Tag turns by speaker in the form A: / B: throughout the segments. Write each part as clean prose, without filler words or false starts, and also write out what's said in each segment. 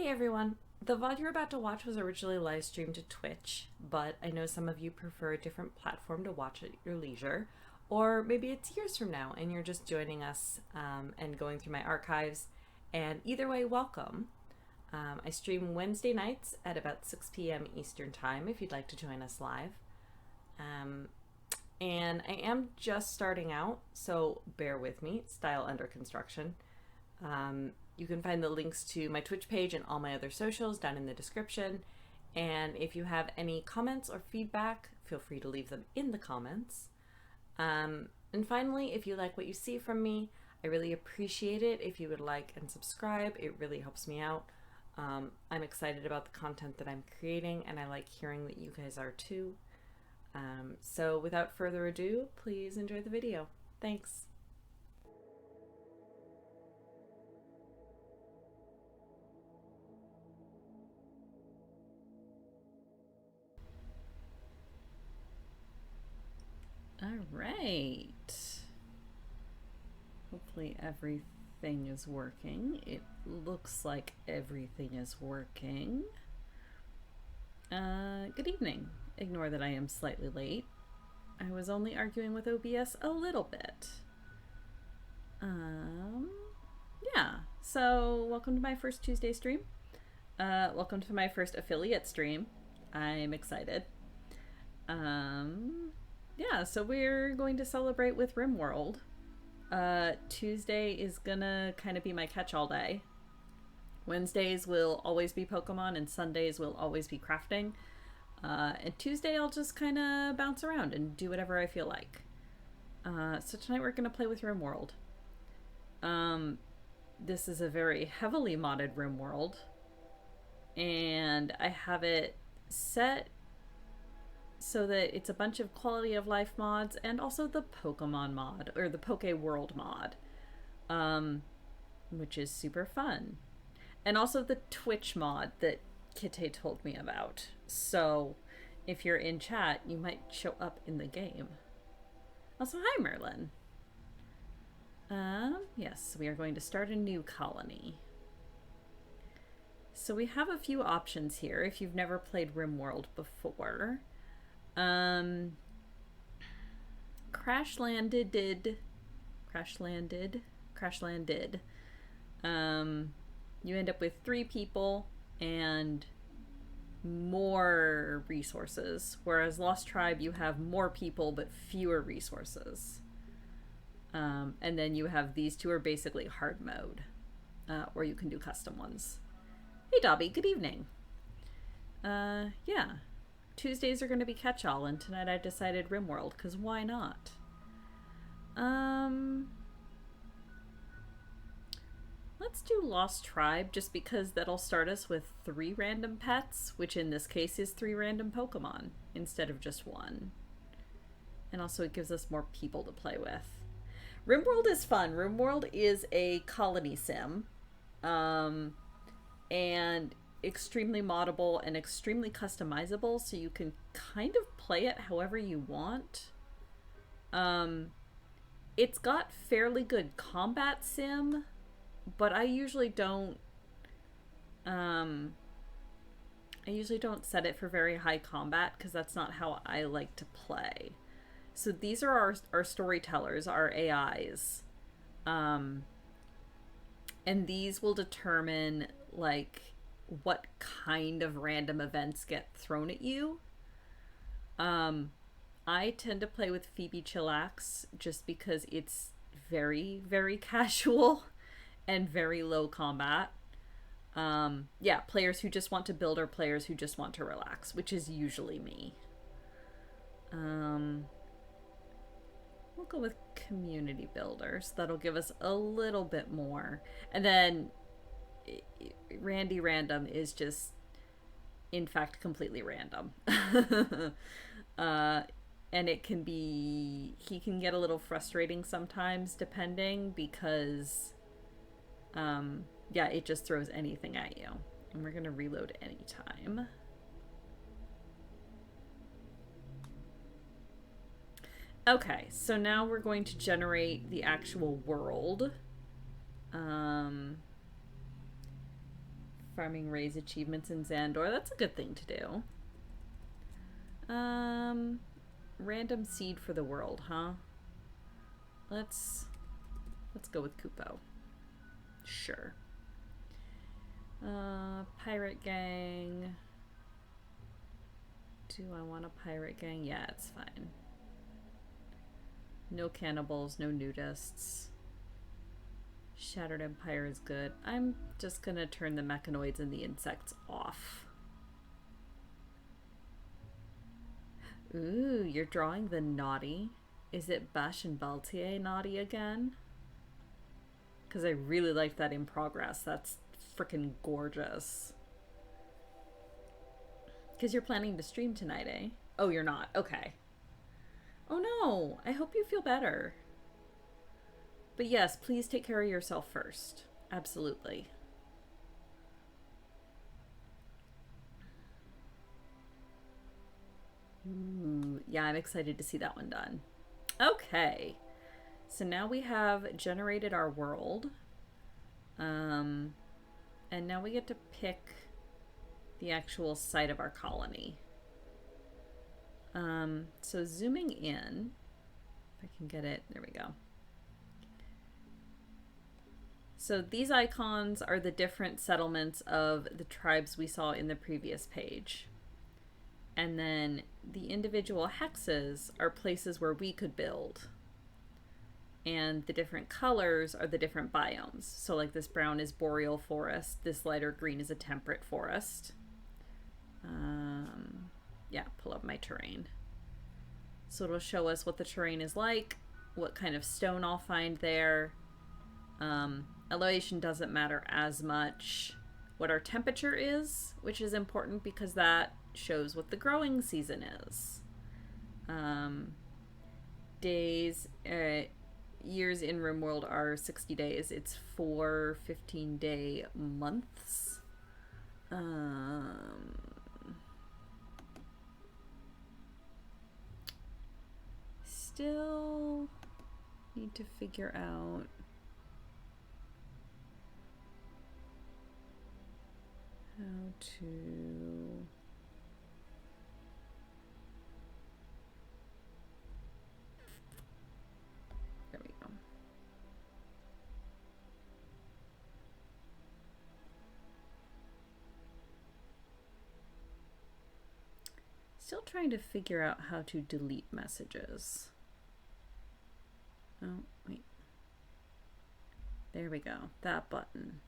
A: Hey everyone! The VOD you're about to watch was originally live streamed to Twitch, but I know some of you prefer a different platform to watch at your leisure, or maybe it's years from now and you're just joining us and going through my archives, and either way, welcome. I stream Wednesday nights at about 6 p.m. Eastern Time if you'd like to join us live. Um, and I am just starting out, so bear with me, style under construction. You can find the links to my Twitch page and all my other socials down in the description. And if you have any comments or feedback, feel free to leave them in the comments. And finally, if you like what you see from me, I really appreciate it if you would like and subscribe. It really helps me out. I'm excited about the content that I'm creating, and I like hearing that you guys are too. So without further ado, please enjoy the video. Thanks. All right. Hopefully everything is working. It looks like everything is working. Good evening. Ignore that I am slightly late. I was only arguing with OBS a little bit. Yeah. So welcome to my first Tuesday stream. Welcome to my first affiliate stream. I'm excited. Yeah, so we're going to celebrate with Rimworld. Tuesday is gonna kind of be my catch-all day. Wednesdays will always be Pokemon, and Sundays will always be crafting. And Tuesday I'll just kind of bounce around and do whatever I feel like. So tonight we're gonna play with Rimworld. This is a very heavily modded Rimworld, and I have it set so that it's a bunch of quality of life mods and also the Pokemon mod, or the Poke World mod, which is super fun. And also the Twitch mod that Kite told me about. So if you're in chat, you might show up in the game. Also, hi Merlin. Yes, we are going to start a new colony. So we have a few options here if you've never played Rimworld before. Crash landed. You end up with 3 people and more resources, whereas Lost Tribe you have more people but fewer resources. And then you have these two are basically hard mode, where you can do custom ones. Hey Dobby, good evening. Yeah. Tuesdays are going to be catch-all, and tonight I decided Rimworld, because why not? Let's do Lost Tribe, just because that'll start us with 3 random pets, which in this case is 3 random Pokemon, instead of just 1. And also it gives us more people to play with. Rimworld is fun. Rimworld is a colony sim, and extremely moddable and extremely customizable, so you can kind of play it however you want. It's got fairly good combat sim, but I usually don't set it for very high combat because that's not how I like to play. So these are our storytellers, our AIs. And these will determine like what kind of random events get thrown at you. I tend to play with Phoebe Chillax just because it's very, very casual and very low combat. Yeah, players who just want to build or players who just want to relax, which is usually me. We'll go with community builders. That'll give us a little bit more. And then Randy Random is just, in fact, completely random. And it can be, he can get a little frustrating sometimes depending because, yeah, it just throws anything at you. And we're going to reload anytime. Okay, so now we're going to generate the actual world. Farming raise achievements in Xandor. That's a good thing to do. Random seed for the world, huh? Let's go with Kupo. Sure. Pirate gang. Do I want a pirate gang? Yeah, it's fine. No cannibals, no nudists. Shattered Empire is good. I'm just gonna turn the mechanoids and the insects off. Ooh, you're drawing the naughty. Is it Bash and Baltier naughty again? Because I really liked that in progress. That's freaking gorgeous. Because you're planning to stream tonight, eh? Oh, you're not. Okay. Oh no, I hope you feel better. But yes, please take care of yourself first. Absolutely. Ooh, yeah, I'm excited to see that one done. Okay. So now we have generated our world. And now we get to pick the actual site of our colony. So zooming in, if I can get it, there we go. So these icons are the different settlements of the tribes we saw in the previous page. And then the individual hexes are places where we could build. And the different colors are the different biomes. So like this brown is boreal forest, this lighter green is a temperate forest. Yeah, pull up my terrain. So it'll show us what the terrain is like, what kind of stone I'll find there. Elevation doesn't matter as much. What our temperature is, which is important because that shows what the growing season is. Days, years in Rimworld are 60 days. It's 4 15-day months. Still need to figure out how to there we go. Still trying to figure out how to delete messages. Oh, wait. There we go. That button.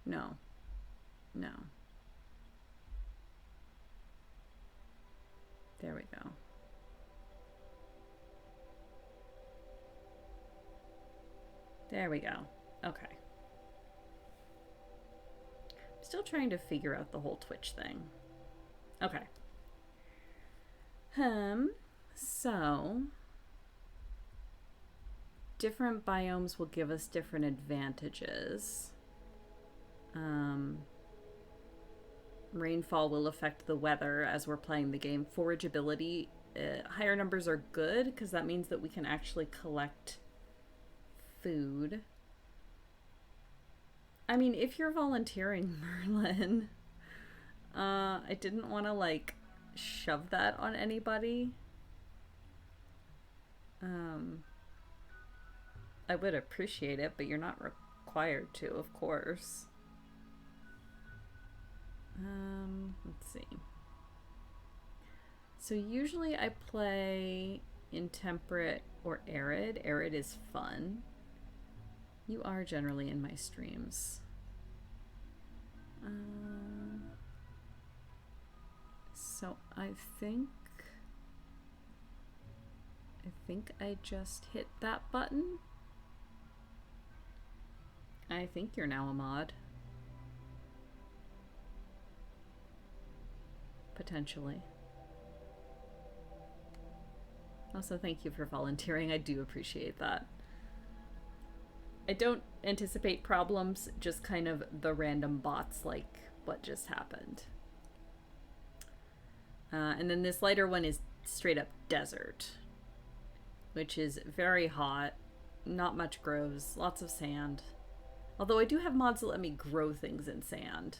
A: No. No. There we go. There we go. Okay. I'm still trying to figure out the whole Twitch thing. Okay. So different biomes will give us different advantages. Rainfall will affect the weather as we're playing the game. Forageability, higher numbers are good because that means that we can actually collect food. I mean, if you're volunteering, Merlin, I didn't want to like shove that on anybody. I would appreciate it, but you're not required to, of course. Let's see. So usually I play in temperate or arid. Arid is fun. You are generally in my streams. So I think I just hit that button. I think you're now a mod. Potentially. Also, thank you for volunteering. I do appreciate that. I don't anticipate problems, just kind of the random bots like what just happened. And then this lighter one is straight up desert, which is very hot, not much grows, lots of sand. Although I do have mods that let me grow things in sand.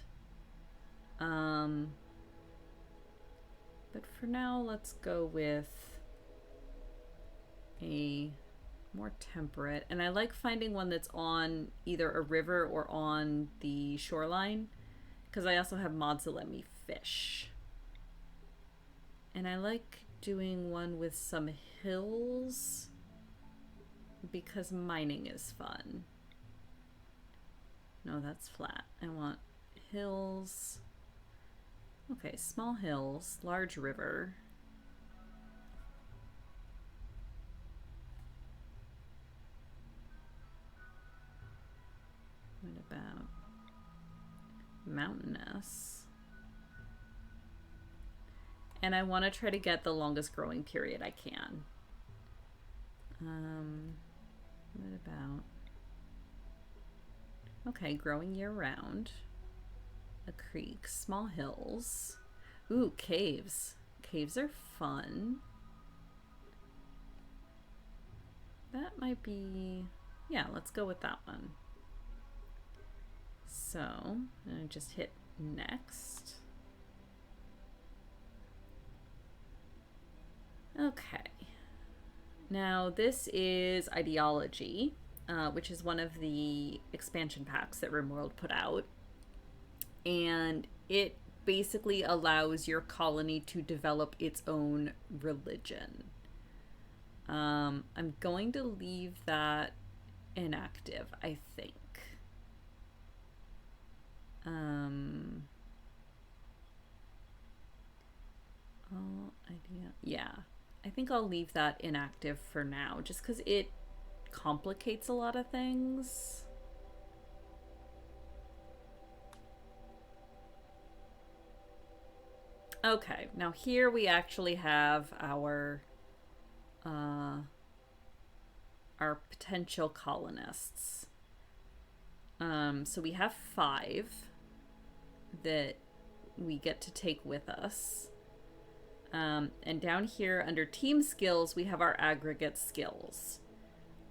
A: But for now, let's go with a more temperate. And I like finding one that's on either a river or on the shoreline, because I also have mods that let me fish. And I like doing one with some hills because mining is fun. No, that's flat. I want hills. Okay, small hills, large river. What about mountainous? And I want to try to get the longest growing period I can. What about... Okay, growing year round. A creek, small hills. Ooh, caves. Caves are fun. That might be... Yeah, let's go with that one. So, I'm gonna just hit next. Okay. Now, this is Ideology, which is one of the expansion packs that Rimworld put out. And it basically allows your colony to develop its own religion. I'm going to leave that inactive, I think. Yeah, I think I'll leave that inactive for now, just because it complicates a lot of things. Okay, now here we actually have our potential colonists. So we have 5 that we get to take with us. And down here under team skills, we have our aggregate skills.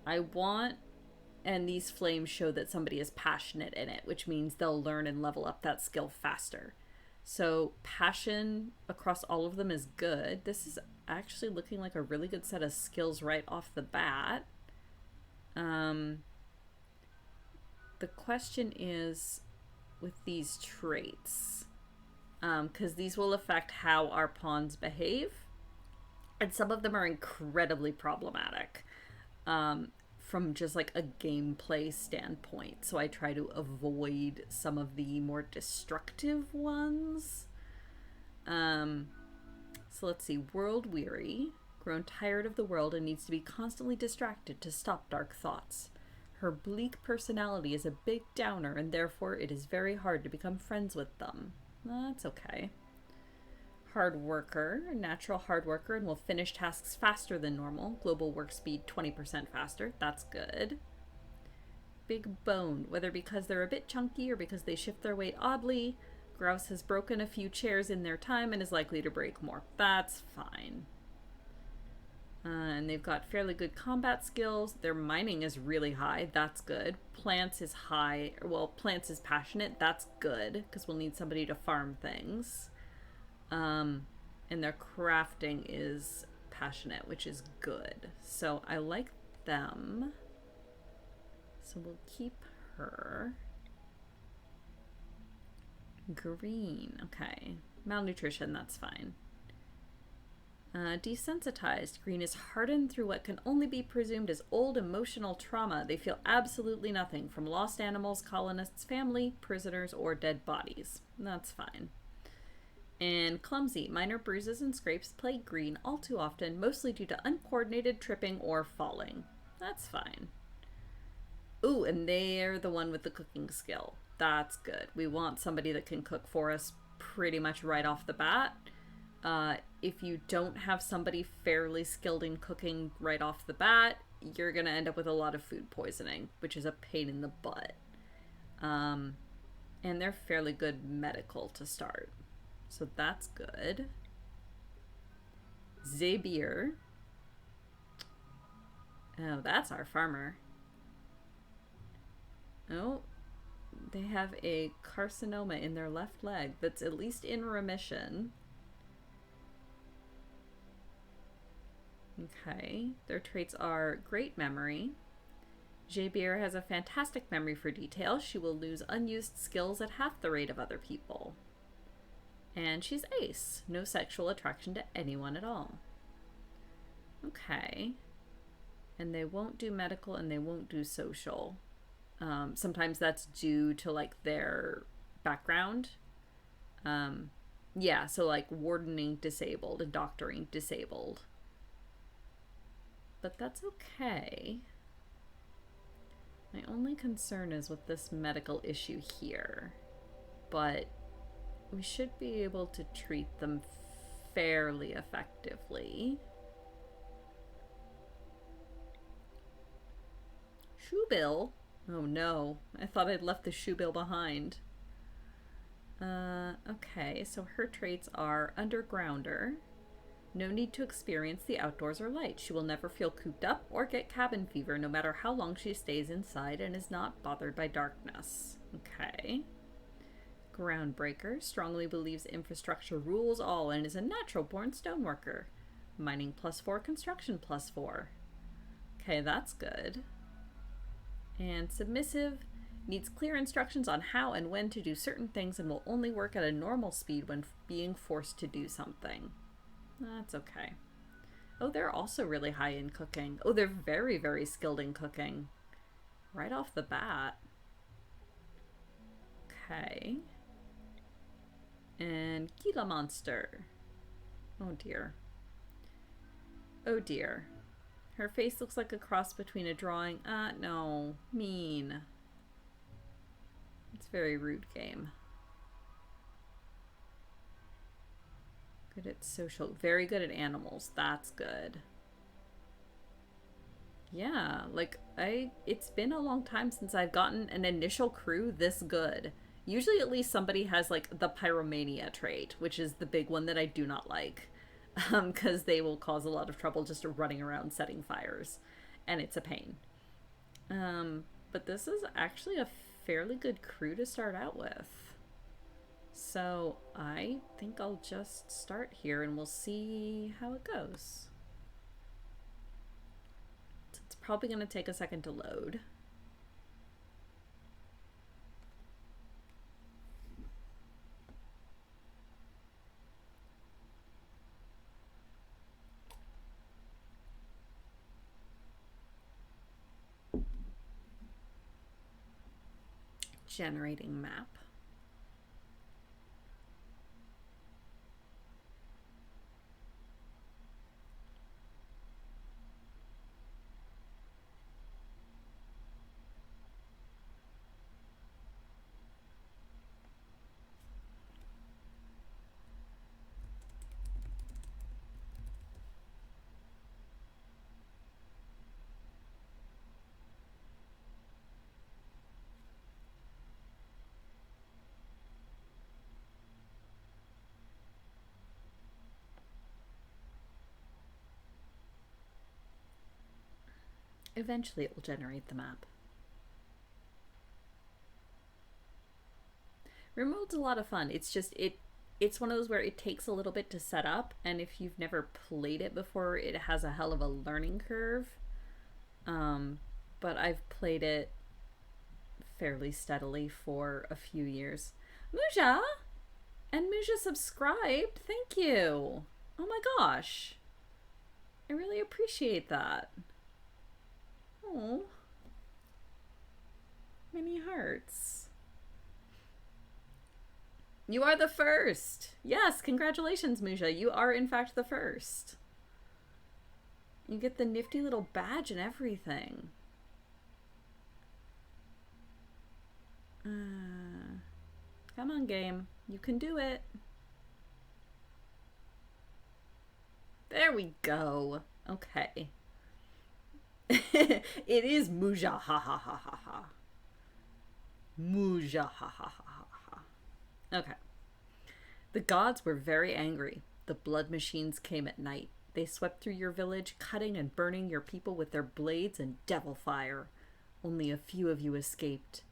A: I want, and these flames show that somebody is passionate in it, which means they'll learn and level up that skill faster. So passion across all of them is good. This is actually looking like a really good set of skills right off the bat. The question is with these traits, because these will affect how our pawns behave, and some of them are incredibly problematic from just like a gameplay standpoint, so I try to avoid some of the more destructive ones. So let's see. World weary, grown tired of the world and needs to be constantly distracted to stop dark thoughts. Her bleak personality is a big downer, and therefore it is very hard to become friends with them. That's okay. Hard worker, a natural hard worker, and will finish tasks faster than normal. Global work speed 20% faster. That's good. Big bone, whether because they're a bit chunky or because they shift their weight oddly. Grouse has broken a few chairs in their time and is likely to break more. That's fine. And they've got fairly good combat skills. Their mining is really high. That's good. Plants is high. Well, plants is passionate. That's good, because we'll need somebody to farm things. And their crafting is passionate, which is good. So I like them. So we'll keep her. Green. Okay. Malnutrition, that's fine. Desensitized. Green is hardened through what can only be presumed as old emotional trauma. They feel absolutely nothing from lost animals, colonists, family, prisoners, or dead bodies. That's fine. And clumsy. Minor bruises and scrapes plague Green all too often, mostly due to uncoordinated tripping or falling. That's fine. Ooh, and they're the one with the cooking skill. That's good. We want somebody that can cook for us pretty much right off the bat. If you don't have somebody fairly skilled in cooking right off the bat, you're going to end up with a lot of food poisoning, which is a pain in the butt. And they're fairly good medical to start. So that's good. Zabier. Oh, that's our farmer. Oh, They have a carcinoma in their left leg that's at least in remission. Okay. Their traits are great memory. Jabier has a fantastic memory for detail. She will lose unused skills at half the rate of other people. And she's ace. No sexual attraction to anyone at all. Okay. And they won't do medical and they won't do social. Sometimes that's due to like their background. Yeah, so like wardening disabled and doctoring disabled. But that's okay. My only concern is with this medical issue here. But we should be able to treat them fairly effectively. Shoebill? Oh no, I thought I'd left the shoebill behind. Okay, so her traits are undergrounder. No need to experience the outdoors or light. She will never feel cooped up or get cabin fever no matter how long she stays inside and is not bothered by darkness. Okay. Groundbreaker strongly believes infrastructure rules all and is a natural born stoneworker. Mining +4, construction +4. Okay, that's good. And submissive needs clear instructions on how and when to do certain things and will only work at a normal speed when being forced to do something. That's okay. Oh, they're also really high in cooking. Oh, they're very, very skilled in cooking. Right off the bat. Okay. And Gila Monster. Oh dear. Oh dear. Her face looks like a cross between a drawing. No. Mean. It's a very rude game. Good at social. Very good at animals. That's good. Yeah, like it's been a long time since I've gotten an initial crew this good. Usually at least somebody has like the pyromania trait, which is the big one that I do not like. Because they will cause a lot of trouble just running around setting fires. And it's a pain. But this is actually a fairly good crew to start out with. So I think I'll just start here and we'll see how it goes. It's probably going to take a second to load. Generating map. Eventually it will generate the map. Rimworld's a lot of fun. It's just, it's one of those where it takes a little bit to set up, and if you've never played it before, it has a hell of a learning curve. But I've played it fairly steadily for a few years. Muja! And Muja subscribed. Thank you. Oh my gosh. I really appreciate that. Oh, many hearts. You are the first. Yes, congratulations, Muja. You are in fact the first. You get the nifty little badge and everything. Come on, game. You can do it. There we go. Okay. It is Muja, ha ha ha ha ha. Muja, ha ha ha ha ha. Okay. The gods were very angry. The blood machines came at night. They swept through your village, cutting and burning your people with their blades and devil fire. Only a few of you escaped.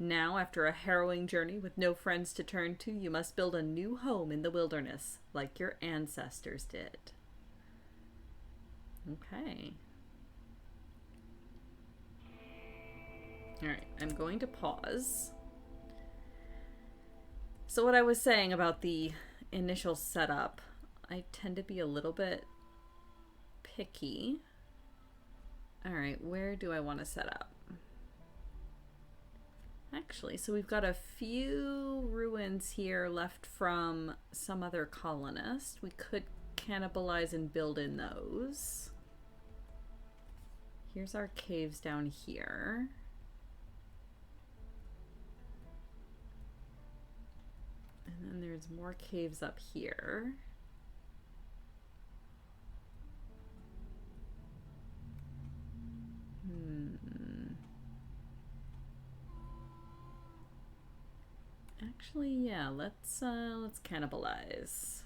B: Now, after a harrowing journey with no friends to turn to, you must build a new home in the wilderness, like your ancestors did. Okay. Alright, I'm going to pause. So what I was saying about the initial setup, I tend to be a little bit picky. Alright, where do I want to set up? Actually, so we've got a few ruins here left from some other colonist. We could cannibalize and build in those. Here's our caves down here. And then there's more caves up here. Actually, yeah, let's cannibalize.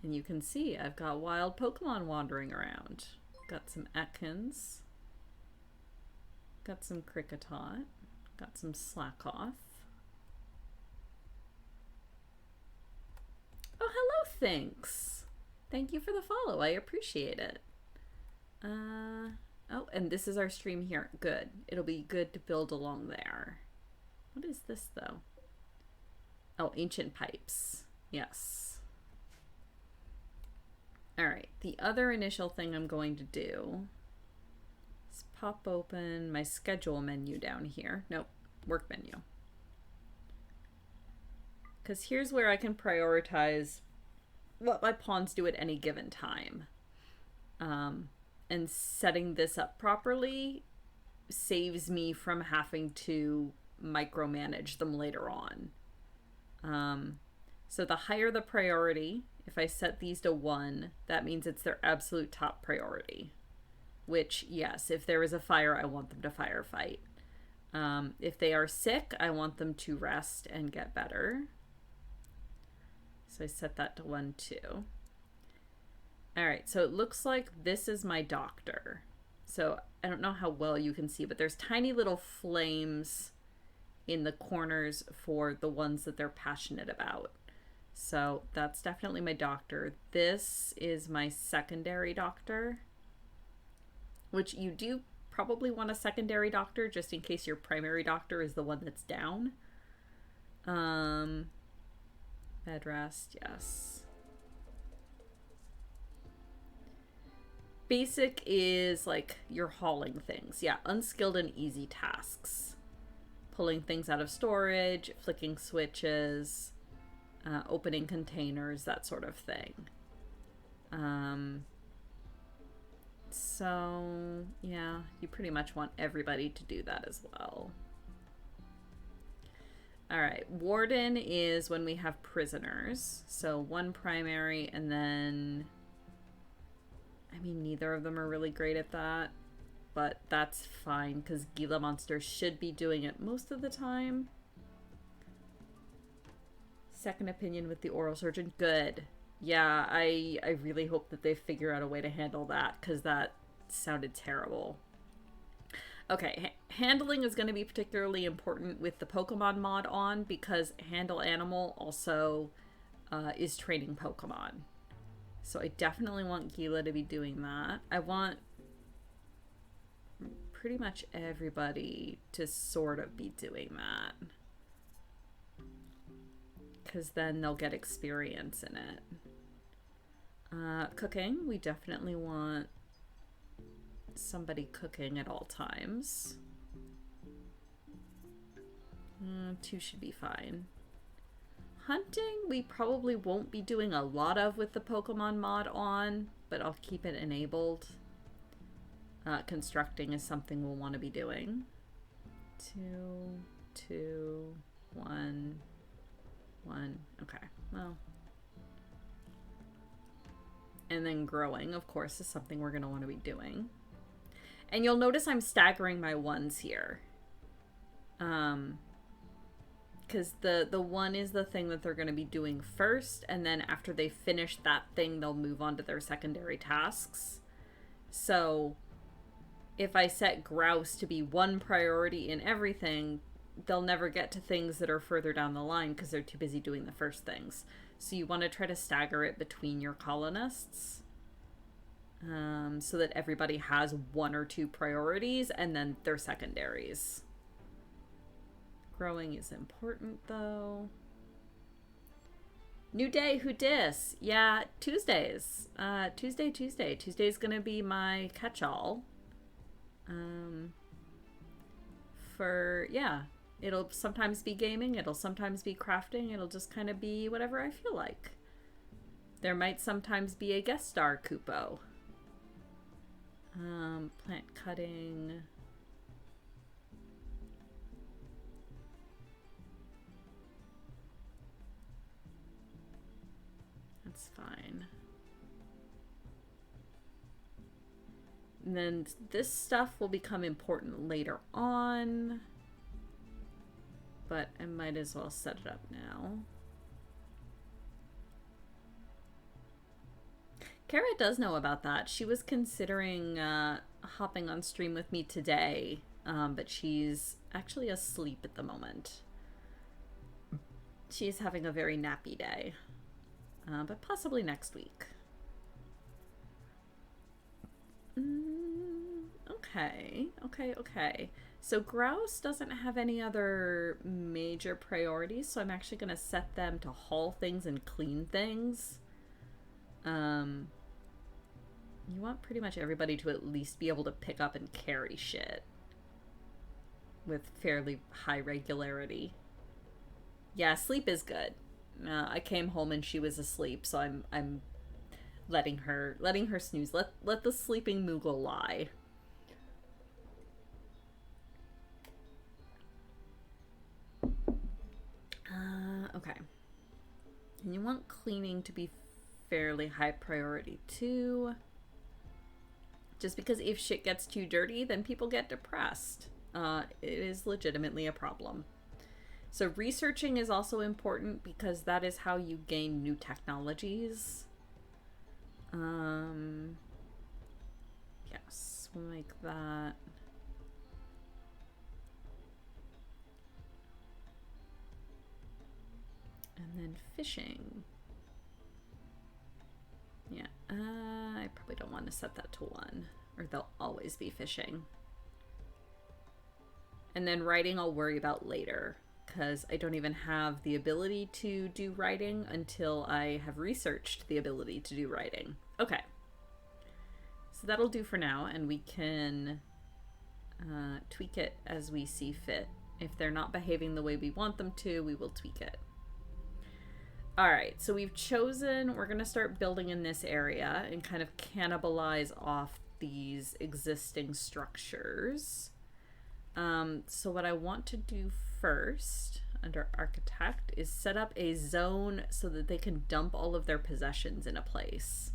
B: And you can see I've got wild Pokemon wandering around. Got some Ekans. Got some Kricketot. Got some Slackoth. Oh, hello, thanks. Thank you for the follow. I appreciate it. Oh, and this is our stream here. Good. It'll be good to build along there. What is this, though? Oh, ancient pipes. Yes. Alright, the other initial thing I'm going to do is pop open my schedule menu down here. Nope, work menu. Because here's where I can prioritize what my pawns do at any given time. And setting this up properly saves me from having to micromanage them later on. So the higher the priority, if I set these to 1, that means it's their absolute top priority. Which, yes, if there is a fire, I want them to firefight. If they are sick, I want them to rest and get better. So I set that to 1 too. Alright, so it looks like this is my doctor. So I don't know how well you can see, but there's tiny little flames in the corners for the ones that they're passionate about. So that's definitely my doctor. This is my secondary doctor, which you do probably want a secondary doctor just in case your primary doctor is the one that's down. Bed rest, yes. Basic is like you're hauling things. Yeah, unskilled and easy tasks. Pulling things out of storage, flicking switches, opening containers, that sort of thing. So, yeah, you pretty much want everybody to do that as well. Alright, warden is when we have prisoners. So 1 primary and then... I mean, neither of them are really great at that, but that's fine because Gila monsters should be doing it most of the time. Second opinion with the oral surgeon. Good. Yeah, I really hope that they figure out a way to handle that because that sounded terrible. Okay, handling is going to be particularly important with the Pokemon mod on because Handle Animal also is training Pokemon. So I definitely want Gila to be doing that. I want pretty much everybody to sort of be doing that. Because then they'll get experience in it. Cooking, we definitely want somebody cooking at all times. 2 should be fine. Hunting, we probably won't be doing a lot of with the Pokemon mod on, but I'll keep it enabled. Constructing is something we'll want to be doing. 2, 2, 1, 1. Okay, well. And then growing, of course, is something we're going to want to be doing. And you'll notice I'm staggering my 1s here. Because the 1 is the thing that they're going to be doing first, and then after they finish that thing, they'll move on to their secondary tasks. So if I set grouse to be one priority in everything, they'll never get to things that are further down the line because they're too busy doing the first things. So you want to try to stagger it between your colonists, so that everybody has one or two priorities and then their secondaries. Growing is important though. New day, who dis? Yeah, Tuesdays. Tuesday's gonna be my catch-all. Yeah, it'll sometimes be gaming, it'll sometimes be crafting, it'll just kind of be whatever I feel like. There might sometimes be a guest star Kupo. Plant cutting. That's fine. And then this stuff will become important later on. But I might as well set it up now. Kara does know about that. She was considering hopping on stream with me today, but she's actually asleep at the moment. She's having a very nappy day, but possibly next week. Okay. So grouse doesn't have any other major priorities, so I'm actually going to set them to haul things and clean things. You want pretty much everybody to at least be able to pick up and carry shit with fairly high regularity. Yeah, sleep is good. I came home and she was asleep, so I'm letting her snooze. Let the sleeping Moogle lie. Okay. And you want cleaning to be fairly high priority too. Just because if shit gets too dirty, then people get depressed. It is legitimately a problem. So researching is also important because that is how you gain new technologies. Yes, we'll make that. And then fishing. Yeah, I probably don't want to set that to 1, or they'll always be fishing. And then writing I'll worry about later, because I don't even have the ability to do writing until I have researched the ability to do writing. Okay. So that'll do for now, and we can tweak it as we see fit. If they're not behaving the way we want them to, we will tweak it. Alright, so we've chosen, we're going to start building in this area and kind of cannibalize off these existing structures. So what I want to do first, under Architect, is set up a zone so that they can dump all of their possessions in a place.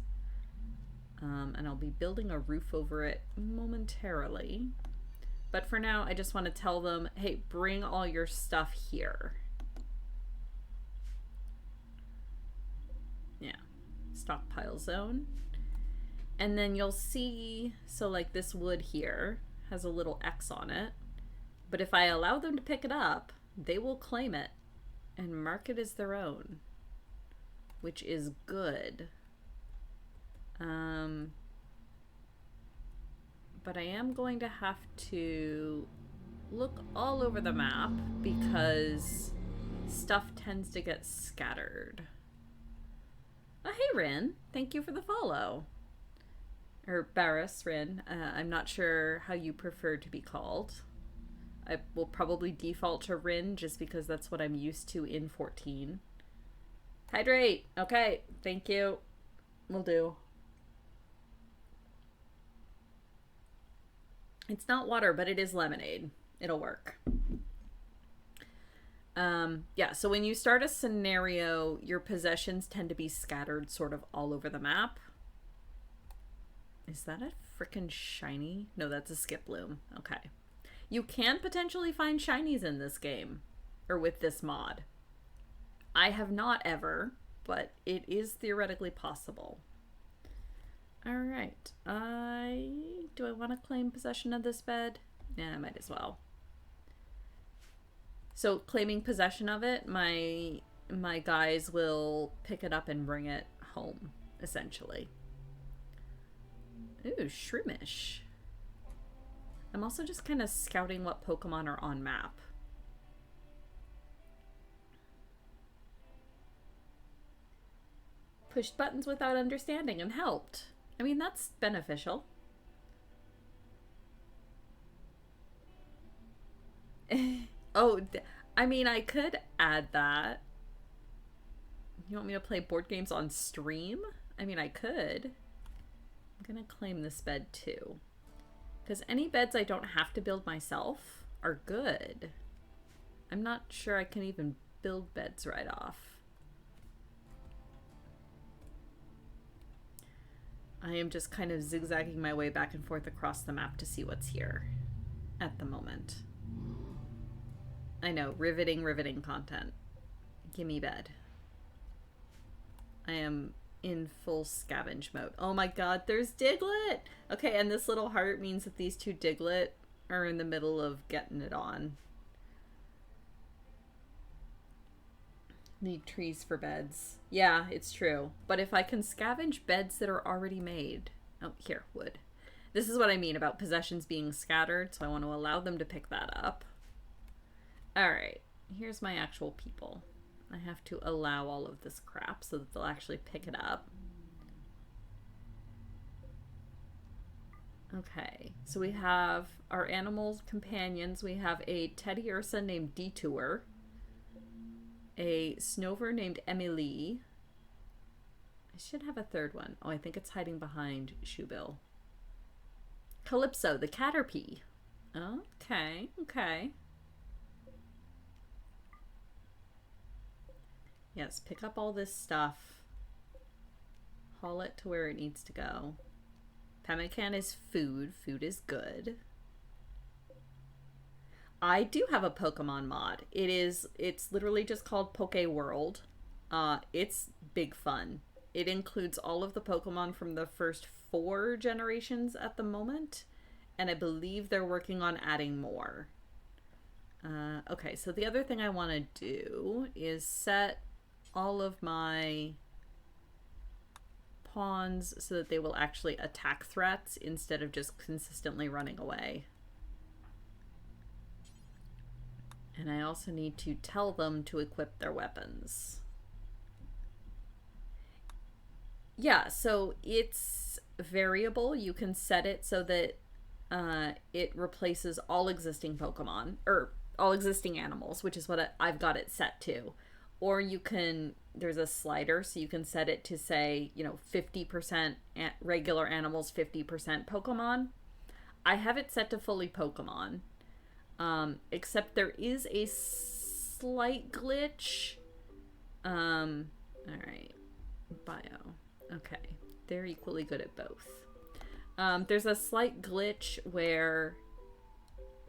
B: And I'll be building a roof over it momentarily. But for now, I just want to tell them, hey, bring all your stuff here. Yeah, stockpile zone. And then you'll see, so like this wood here has a little X on it. But if I allow them to pick it up, they will claim it and mark it as their own, which is good. But I am going to have to look all over the map because stuff tends to get scattered. Oh, hey, Rin. Thank you for the follow. Or Barris, Rin. I'm not sure how you prefer to be called. I will probably default to Rin just because that's what I'm used to in 14. Hydrate. Okay. Thank you. Will do. It's not water, but it is lemonade. It'll work. Yeah, so when you start a scenario, your possessions tend to be scattered sort of all over the map. Is that a frickin' shiny? No, that's a skip bloom. Okay. You can potentially find shinies in this game, or with this mod. I have not ever, but it is theoretically possible. All right. Do I want to claim possession of this bed? Yeah, I might as well. So claiming possession of it, my guys will pick it up and bring it home, essentially. Ooh, Shroomish. I'm also just kind of scouting what Pokemon are on map. Pushed buttons without understanding and helped. I mean, that's beneficial. Oh, I mean, I could add that. You want me to play board games on stream? I mean, I could. I'm gonna claim this bed too. Because any beds I don't have to build myself are good. I'm not sure I can even build beds right off. I am just kind of zigzagging my way back and forth across the map to see what's here at the moment. I know, riveting content. Gimme bed. I am in full scavenge mode. Oh my god, there's Diglett! Okay, and this little heart means that these two Diglett are in the middle of getting it on. Need trees for beds. Yeah, it's true. But if I can scavenge beds that are already made... Oh, here, wood. This is what I mean about possessions being scattered, so I want to allow them to pick that up. Alright, here's my actual people. I have to allow all of this crap so that they'll actually pick it up. Okay, so we have our animal companions. We have a Teddy Ursa named Detour, a Snover named Emily. I should have a third one. Oh, I think it's hiding behind Shoebill. Calypso, the Caterpie. Okay, okay. Yes, pick up all this stuff. Haul it to where it needs to go. Pemmican is food. Food is good. I do have a Pokemon mod. It's literally just called Pokeworld. It's big fun. It includes all of the Pokemon from the first 4 generations at the moment. And I believe they're working on adding more. Okay, so the other thing I want to do is set all of my pawns so that they will actually attack threats instead of just consistently running away. And I also need to tell them to equip their weapons. Yeah, so it's variable. You can set it so that it replaces all existing Pokemon, or all existing animals, which is what I've got it set to. Or you can, there's a slider, so you can set it to say, 50% regular animals, 50% Pokemon. I have it set to fully Pokemon, except there is a slight glitch. All right, bio. Okay, they're equally good at both. There's a slight glitch where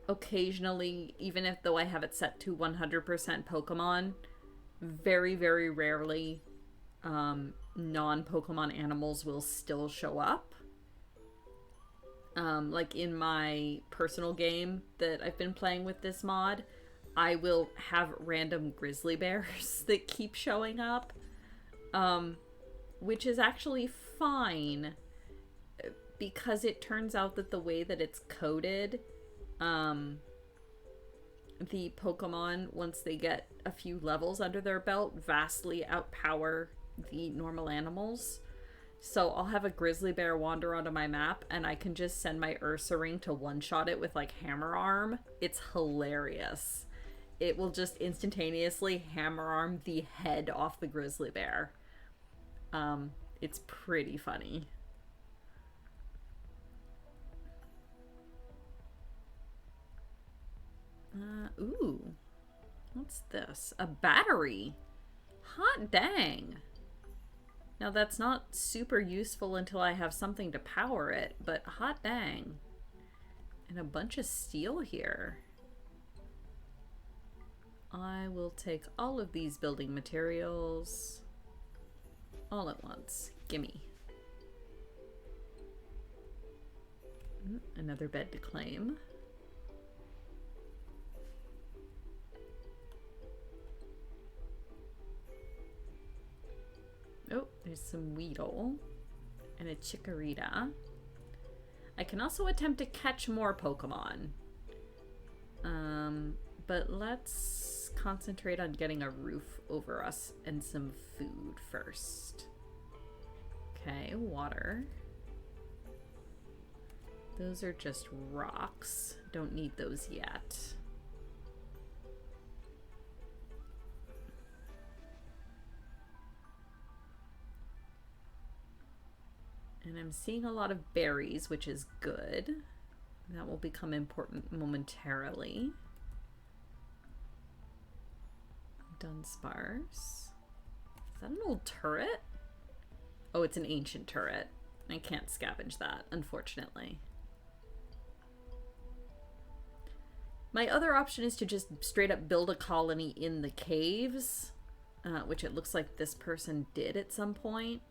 B: occasionally, even though I have it set to 100% Pokemon, very, very rarely non-Pokemon animals will still show up. Like in my personal game that I've been playing with this mod, I will have random grizzly bears that keep showing up, which is actually fine because it turns out that the way that it's coded, the Pokemon, once they get a few levels under their belt, vastly outpower the normal animals. So I'll have a grizzly bear wander onto my map and I can just send my Ursaring to one-shot it with like Hammer Arm. It's hilarious. It will just instantaneously Hammer Arm the head off the grizzly bear. It's pretty funny. Ooh. What's this? A battery? Hot dang. Now that's not super useful until I have something to power it, but hot dang. And a bunch of steel here. I will take all of these building materials all at once. Gimme. Another bed to claim. Oh, there's some Weedle and a Chikorita. I can also attempt to catch more Pokemon. But let's concentrate on getting a roof over us and some food first. Okay, water. Those are just rocks. Don't need those yet. And I'm seeing a lot of berries, which is good. That will become important momentarily. Dunsparce. Is that an old turret? Oh, it's an ancient turret. I can't scavenge that, unfortunately. My other option is to just straight up build a colony in the caves, which it looks like this person did at some point.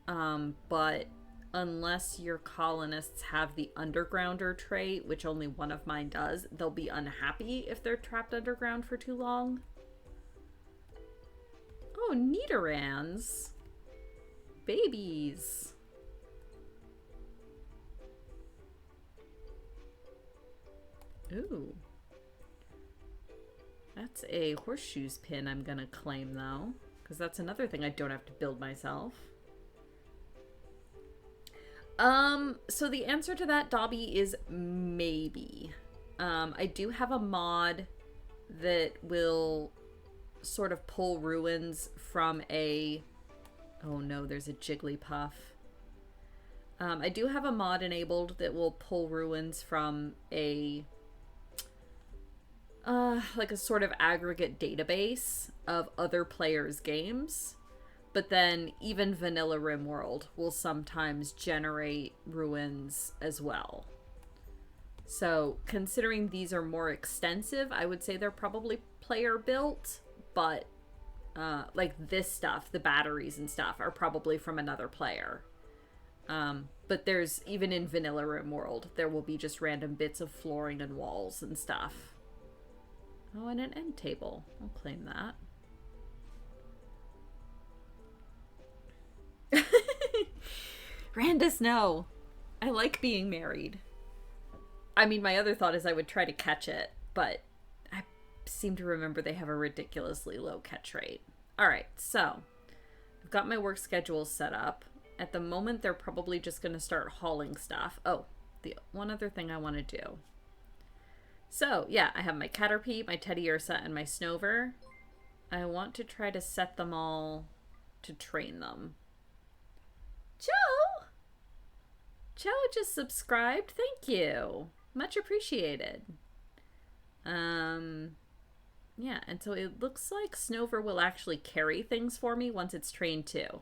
B: But unless your colonists have the undergrounder trait, which only one of mine does, they'll be unhappy if they're trapped underground for too long. Oh, Nidorans. Babies. Ooh. That's a horseshoes pin I'm gonna claim, though, because that's another thing I don't have to build myself. So the answer to that, Dobby, is maybe. I do have a mod that will sort of pull ruins from a... Oh no, there's a Jigglypuff. I do have a mod enabled that will pull ruins from a... like a sort of aggregate database of other players' games. But then even vanilla Rimworld will sometimes generate ruins as well. So considering these are more extensive, I would say they're probably player built, but like this stuff, the batteries and stuff, are probably from another player. But there's, even in vanilla Rimworld, there will be just random bits of flooring and walls and stuff. Oh, and an end table. I'll claim that. Randus, no. I like being married. I mean, my other thought is I would try to catch it, but I seem to remember they have a ridiculously low catch rate. Alright, so I've got my work schedule set up. At the moment, they're probably just going to start hauling stuff. Oh, the one other thing I want to do. So, yeah, I have my Caterpie, my Teddiursa, and my Snover. I want to try to set them all to train them. Joe! Joe just subscribed. Thank you. Much appreciated. Yeah, and so it looks like Snover will actually carry things for me once it's trained too.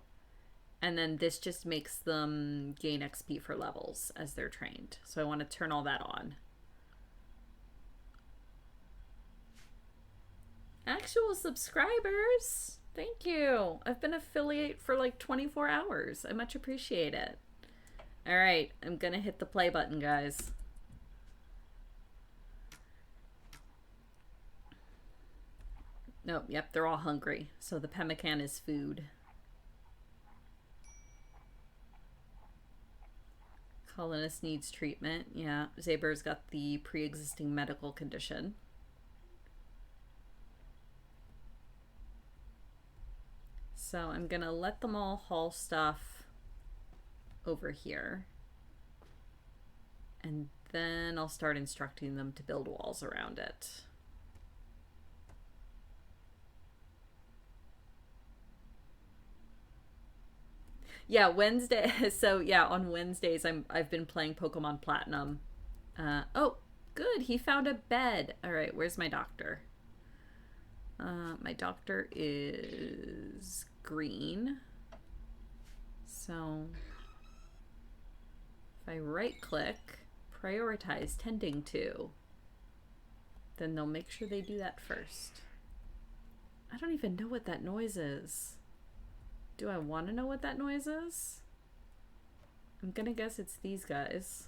B: And then this just makes them gain XP for levels as they're trained. So I want to turn all that on. Actual subscribers! Thank you. I've been affiliate for like 24 hours. I much appreciate it. Alright, I'm gonna hit the play button, guys. Nope, yep, they're all hungry. So the pemmican is food. Colonist needs treatment. Yeah, Zaber's got the pre-existing medical condition. So I'm gonna let them all haul stuff over here. And then I'll start instructing them to build walls around it. Yeah, Wednesday. So yeah, on Wednesdays I've been playing Pokemon Platinum. Oh, good. He found a bed. All right, where's my doctor? My doctor is green. So if I right click, prioritize tending to, then they'll make sure they do that first. I don't even know what that noise is. Do I want to know what that noise is? I'm gonna guess it's these guys.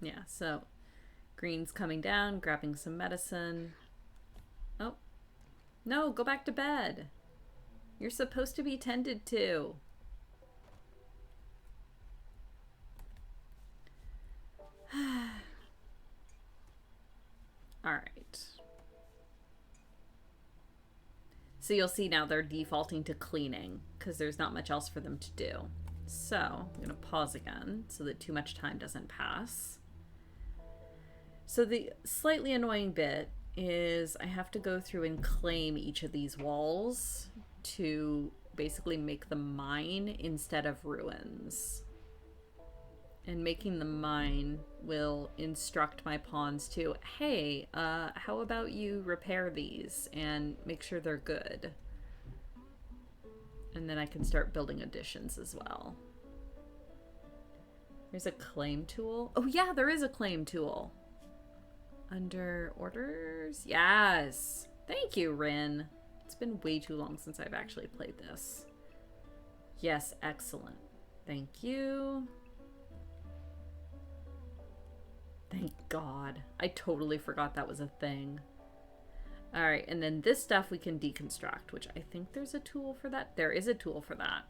B: Yeah, so Green's coming down, grabbing some medicine. Oh, no, go back to bed. You're supposed to be tended to. All right. So you'll see now they're defaulting to cleaning because there's not much else for them to do. So I'm going to pause again so that too much time doesn't pass. So the slightly annoying bit is I have to go through and claim each of these walls to basically make them mine instead of ruins. And making them mine will instruct my pawns to, hey, how about you repair these and make sure they're good? And then I can start building additions as well. There's a claim tool. Oh yeah, there is a claim tool. Under orders? Yes. Thank you, Rin. It's been way too long since I've actually played this. Yes, excellent. Thank you. Thank God. I totally forgot that was a thing. Alright, and then this stuff we can deconstruct, which I think there's a tool for that. There is a tool for that.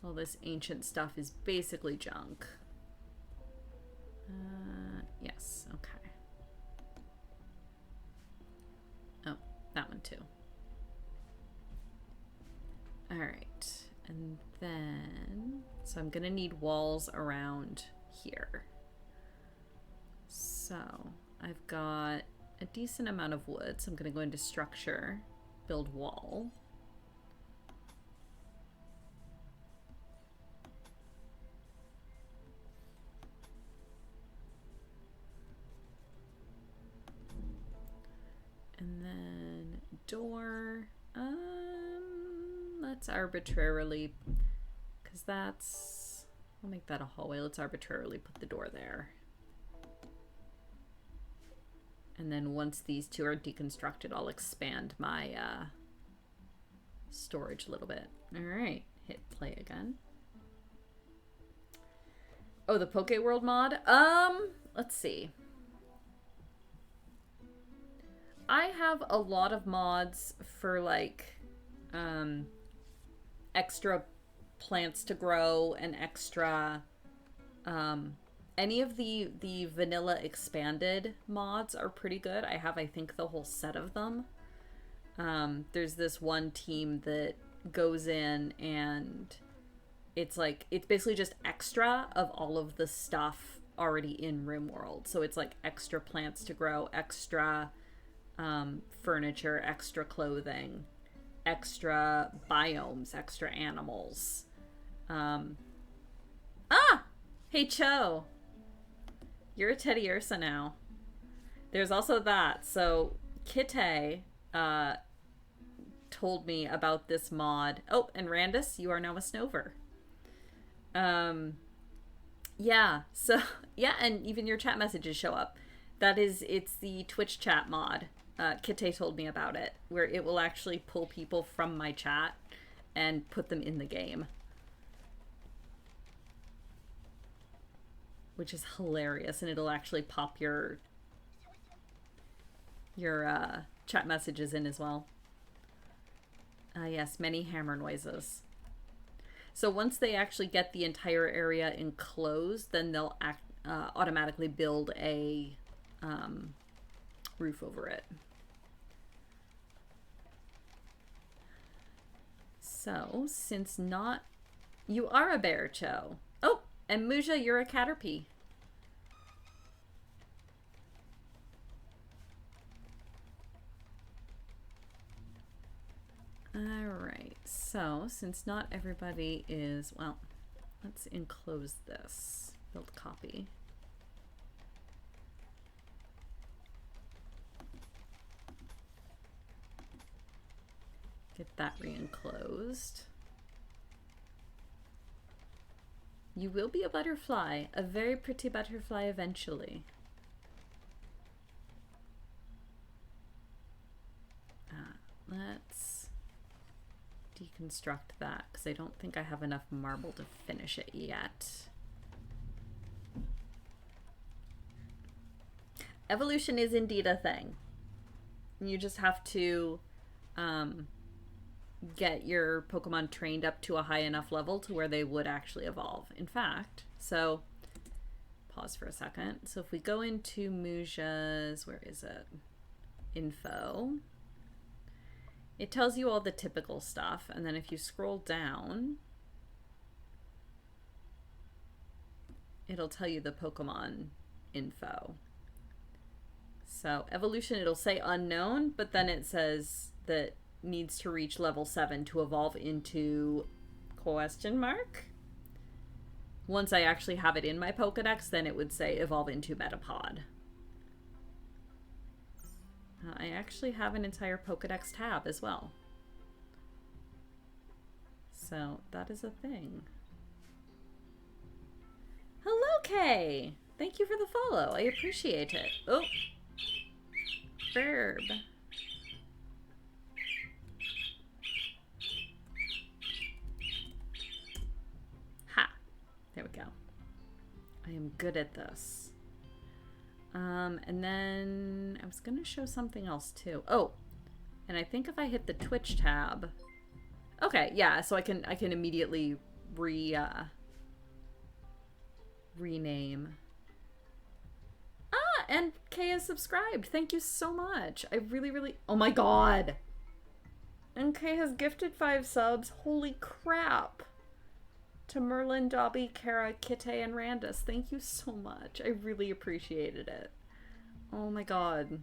B: All this ancient stuff is basically junk. Yes, okay. Oh, that one too. Alright, and then... So I'm gonna need walls around here. So I've got a decent amount of wood, so I'm gonna go into structure, build wall. And then door, let's arbitrarily, because that's, I'll make that a hallway. Let's arbitrarily put the door there. And then once these two are deconstructed, I'll expand my storage a little bit. All right, hit play again. Oh, the Poke World mod? Let's see. I have a lot of mods for like extra plants to grow and extra any of the vanilla expanded mods are pretty good. I have, I think, the whole set of them. There's this one team that goes in and it's like, it's basically just extra of all of the stuff already in Rimworld. So it's like extra plants to grow, extra furniture, extra clothing, extra biomes, extra animals. Hey Cho, you're a Teddy Ursa now. There's also that. So Kite told me about this mod. Oh, and Randus, you are now a Snover. Yeah, so yeah, and even your chat messages show up. That is, it's the Twitch chat mod. Kite told me about it, where it will actually pull people from my chat and put them in the game. Which is hilarious, and it'll actually pop your chat messages in as well. Yes, many hammer noises. So once they actually get the entire area enclosed, then they'll automatically build a roof over it. So, since not... You are a bear, Cho. Oh, and Muja, you're a Caterpie. Alright, so since not everybody is... Well, let's enclose this. Build copy. Get that re-enclosed. You will be a butterfly, a very pretty butterfly eventually. Let's deconstruct that because I don't think I have enough marble to finish it yet. Evolution is indeed a thing. You just have to get your Pokemon trained up to a high enough level to where they would actually evolve. In fact, so pause for a second. So if we go into Muja's, where is it? Info. It tells you all the typical stuff, and then if you scroll down, it'll tell you the Pokemon info. So evolution, it'll say unknown, but then it says that needs to reach level 7 to evolve into question mark. Once I actually have it in my Pokedex, then it would say evolve into Metapod. I actually have an entire Pokedex tab as well. So that is a thing. Hello, Kay! Thank you for the follow. I appreciate it. Oh. Verb. Ha! There we go. I am good at this. And then I was going to show something else too. Oh, and I think if I hit the Twitch tab, okay, yeah, so I can immediately rename. Ah, and Kay is subscribed. Thank you so much. I really, oh my god. And Kay has gifted 5 subs. Holy crap. To Merlin, Dobby, Kara, Kite, and Randus. Thank you so much. I really appreciated it. Oh my god.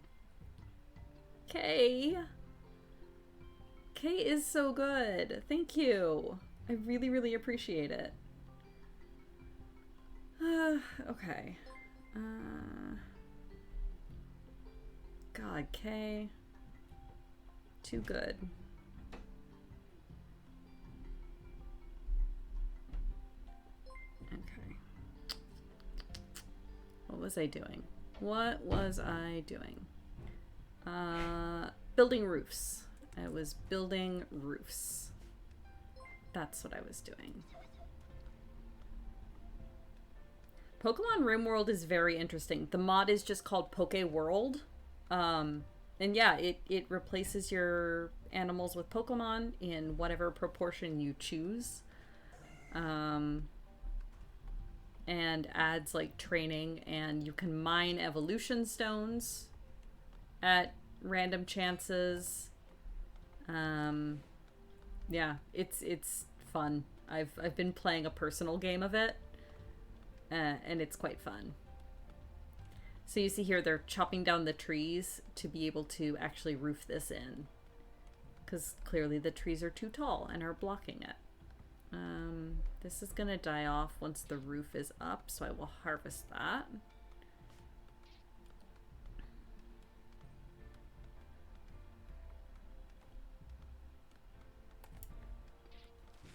B: Kay. Kay is so good. Thank you. I really appreciate it. Okay. God, Kay. Too good. Okay. What was I doing? What was I doing? Building roofs. I was building roofs. That's what I was doing. Pokemon Rimworld is very interesting. The mod is just called Poke World. And yeah, it replaces your animals with Pokemon in whatever proportion you choose. And adds like training, and you can mine evolution stones at random chances. Yeah, it's fun. I've been playing a personal game of it, and it's quite fun. So you see here they're chopping down the trees to be able to actually roof this in, because clearly the trees are too tall and are blocking it. This is gonna die off once the roof is up, so I will harvest that.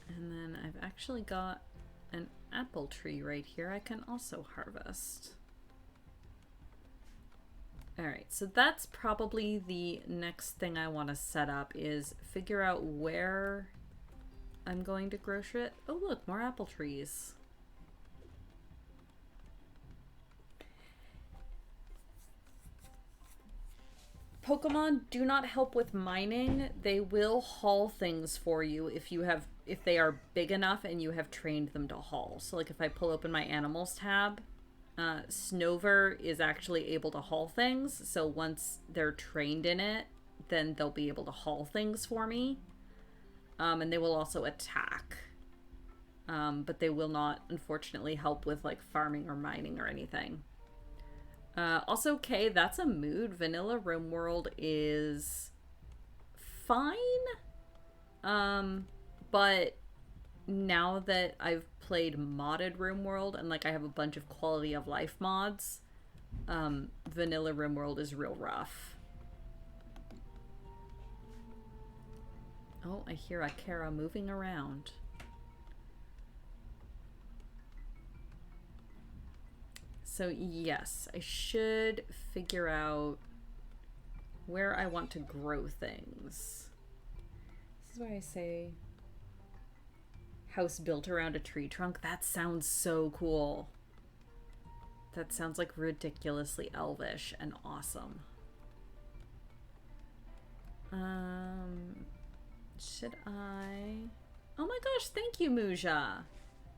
B: And then I've actually got an apple tree right here I can also harvest. Alright, so that's probably the next thing I want to set up, is figure out where I'm going to grow shit. Oh look, more apple trees. Pokemon do not help with mining. They will haul things for you if they are big enough and you have trained them to haul. So like if I pull open my animals tab, Snover is actually able to haul things. So once they're trained in it, then they'll be able to haul things for me. And they will also attack. But they will not, unfortunately, help with like farming or mining or anything. Also, Kay, that's a mood. Vanilla Rimworld is fine. But now that I've played modded Rimworld and like I have a bunch of quality of life mods, Vanilla Rimworld is real rough. Oh, I hear a Kara moving around. So yes, I should figure out where I want to grow things. This is why I say house built around a tree trunk. That sounds so cool. That sounds like ridiculously elvish and awesome. Should I... Oh my gosh, thank you, Muja.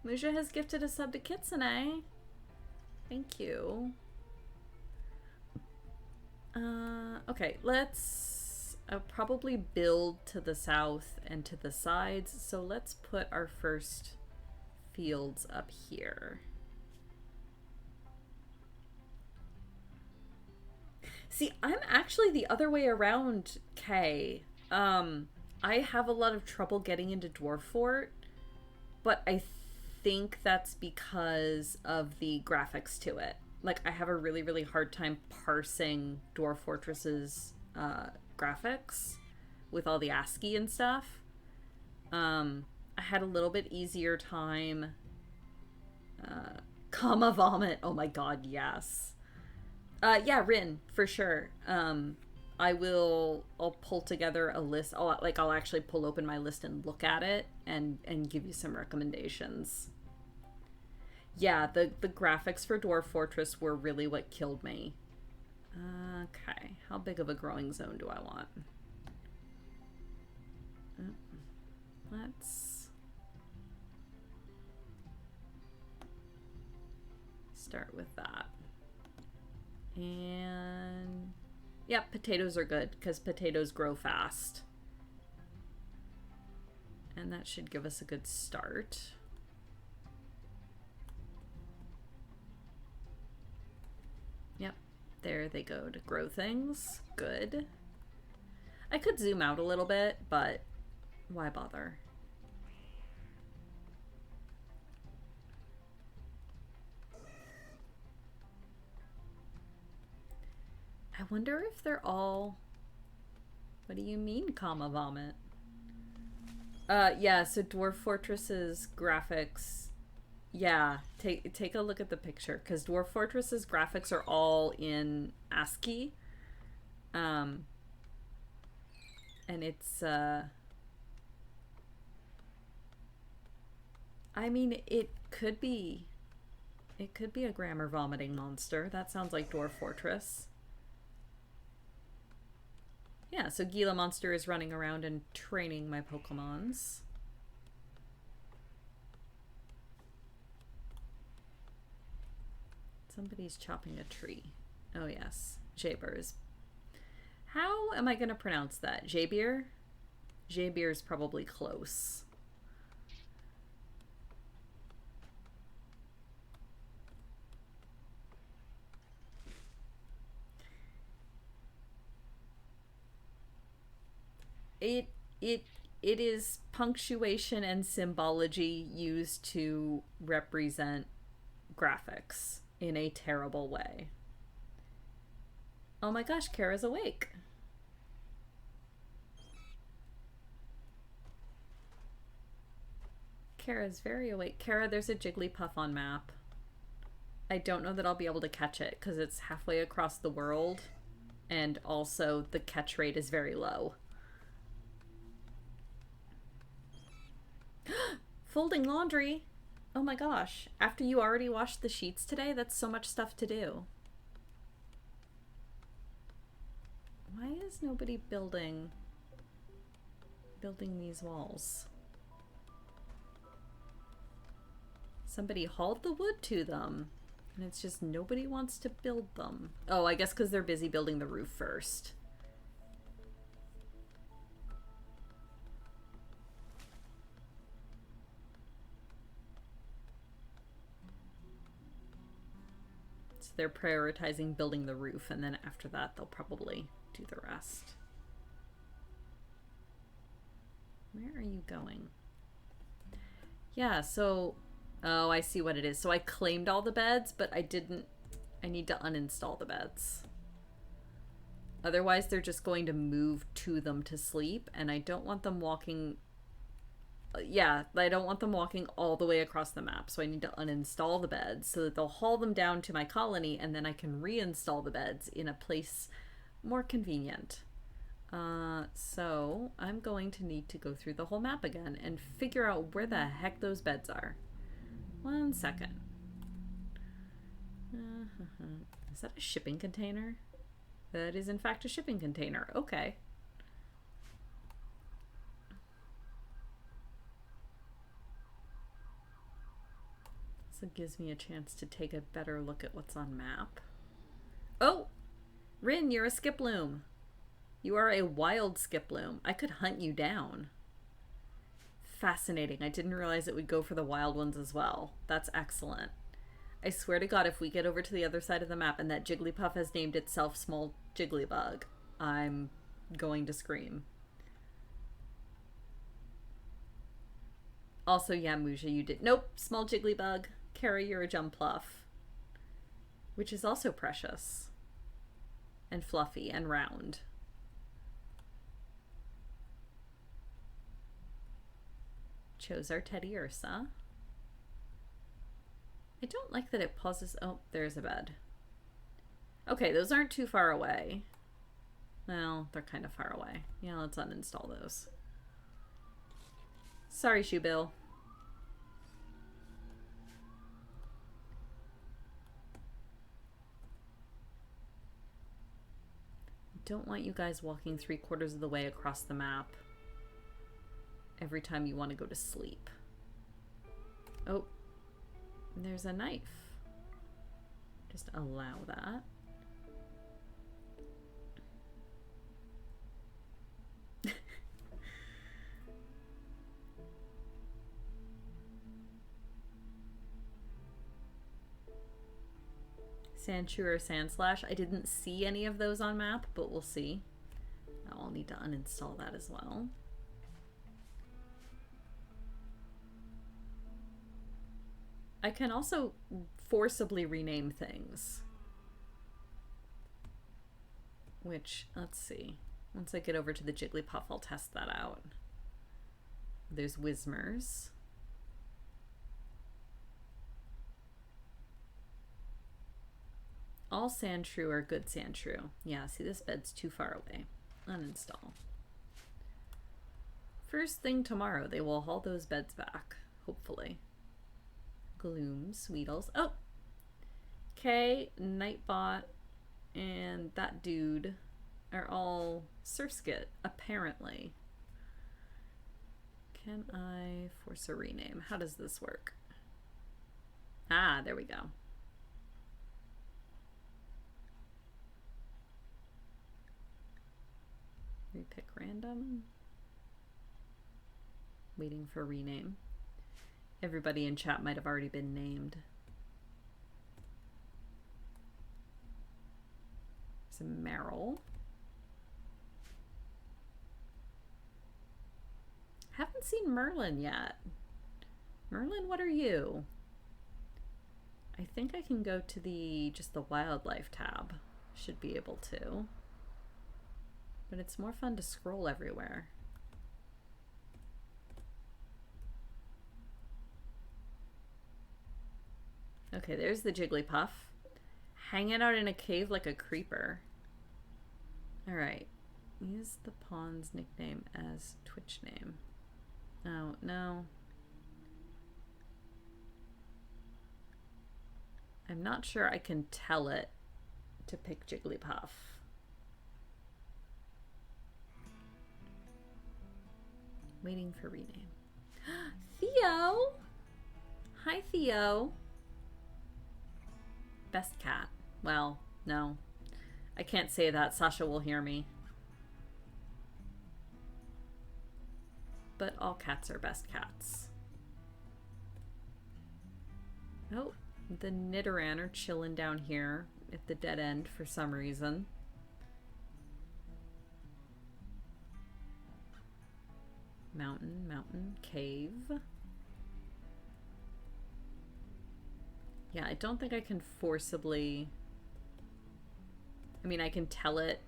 B: Muja has gifted a sub to Kitsune. Thank you. Okay, let's probably build to the south and to the sides. So let's put our first fields up here. See, I'm actually the other way around, Kay. I have a lot of trouble getting into Dwarf Fort, but I think that's because of the graphics to it. Like, I have a really, really hard time parsing Dwarf Fortress's graphics with all the ASCII and stuff. I had a little bit easier time. Comma vomit. Oh my god, yes. Yeah, Rin, for sure. I'll pull together a list. I'll actually pull open my list and look at it and give you some recommendations. Yeah, the graphics for Dwarf Fortress were really what killed me. Okay, how big of a growing zone do I want? Let's start with that. And yeah, potatoes are good because potatoes grow fast. And that should give us a good start. Yep, there they go to grow things. Good. I could zoom out a little bit, but why bother? I wonder if they're all... What do you mean, comma vomit? Yeah, so Dwarf Fortress's graphics... Yeah, take a look at the picture, because Dwarf Fortress's graphics are all in ASCII. And it's... I mean, it could be a grammar vomiting monster. That sounds like Dwarf Fortress. Yeah, so Gila Monster is running around and training my Pokemons. Somebody's chopping a tree. Oh yes, Jabers. How am I going to pronounce that? Jabir? Jabir's probably close. It is punctuation and symbology used to represent graphics in a terrible way. Oh my gosh, Kara's awake. Kara's very awake. Kara, there's a Jigglypuff on map. I don't know that I'll be able to catch it because it's halfway across the world, and also the catch rate is very low. Folding laundry? Oh my gosh. After you already washed the sheets today, that's so much stuff to do. Why is nobody building these walls? Somebody hauled the wood to them, and it's just nobody wants to build them. Oh, I guess because they're busy building the roof first. They're prioritizing building the roof, and then after that they'll probably do the rest. Where are you going? Yeah, so... Oh, I see what it is. So I claimed all the beds, but I didn't... I need to uninstall the beds. Otherwise, they're just going to move to them to sleep, and I don't want them walking... Yeah, I don't want them walking all the way across the map, so I need to uninstall the beds so that they'll haul them down to my colony, and then I can reinstall the beds in a place more convenient. So I'm going to need to go through the whole map again and figure out where the heck those beds are. 1 second. Is that a shipping container? That is in fact a shipping container. Okay. So it gives me a chance to take a better look at what's on map. Oh! Rin, you're a skiploom. You are a wild skiploom. I could hunt you down. Fascinating. I didn't realize it would go for the wild ones as well. That's excellent. I swear to God, if we get over to the other side of the map and that Jigglypuff has named itself Small Jigglybug, I'm going to scream. Also, yeah, Muja, you did. Nope, Small Jigglybug. Kara, you're a Jumpluff. Which is also precious. And fluffy and round. Chose our Teddy Ursa. I don't like that it pauses. Oh, there's a bed. Okay, those aren't too far away. Well, they're kind of far away. Yeah, let's uninstall those. Sorry, Shoe Bill. Don't want you guys walking 3/4 of the way across the map every time you want to go to sleep. Oh, there's a knife. Just allow that. Sandshrew or Sandslash. I didn't see any of those on map, but we'll see. I'll need to uninstall that as well. I can also forcibly rename things. Which, let's see. Once I get over to the Jigglypuff, I'll test that out. There's Whismers. All Sandshrew are good Sandshrew. Yeah, see, this bed's too far away. Uninstall. First thing tomorrow, they will haul those beds back, hopefully. Gloom, Sweetles. Oh! Kay, Nightbot, and that dude are all Surfskit, apparently. Can I force a rename? How does this work? Ah, there we go. Repick random. Waiting for rename. Everybody in chat might have already been named. There's a Meryl. Haven't seen Merlin yet. Merlin, what are you? I think I can go to the just the wildlife tab. Should be able to. But it's more fun to scroll everywhere. Okay, there's the Jigglypuff. Hanging out in a cave like a creeper. Alright. Use the pawn's nickname as Twitch name. Oh, no. I'm not sure I can tell it to pick Jigglypuff. Waiting for rename. Theo! Hi, Theo. Best cat. Well, no. I can't say that. Sasha will hear me. But all cats are best cats. Oh, the Nidoran are chilling down here at the dead end for some reason. Mountain, mountain, cave. Yeah, I don't think I can forcibly... I mean, I can tell it...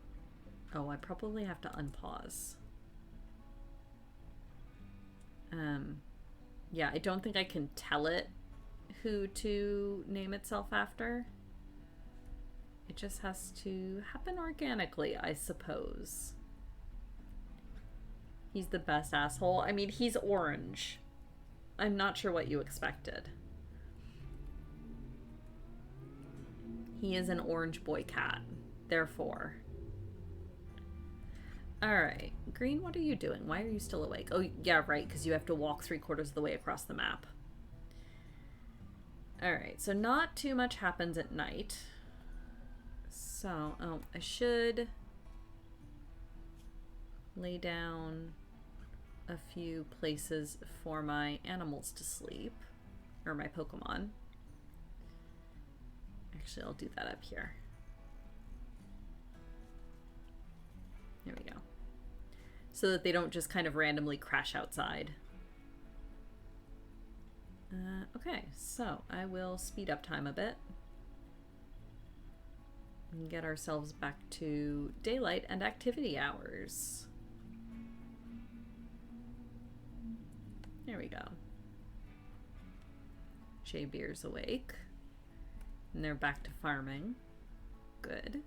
B: Oh, I probably have to unpause. Yeah, I don't think I can tell it who to name itself after. It just has to happen organically, I suppose. He's the best asshole. I mean, he's orange. I'm not sure what you expected. He is an orange boy cat. Therefore. Alright. Green, what are you doing? Why are you still awake? Oh, yeah, right, because you have to walk 3/4 of the way across the map. Alright, so not too much happens at night. So, oh, I should lay down a few places for my animals to sleep. Or my Pokemon. Actually, I'll do that up here. There we go. So that they don't just kind of randomly crash outside. Okay, so I will speed up time a bit. And get ourselves back to daylight and activity hours. There we go. Jay Beer's awake. And they're back to farming. Good.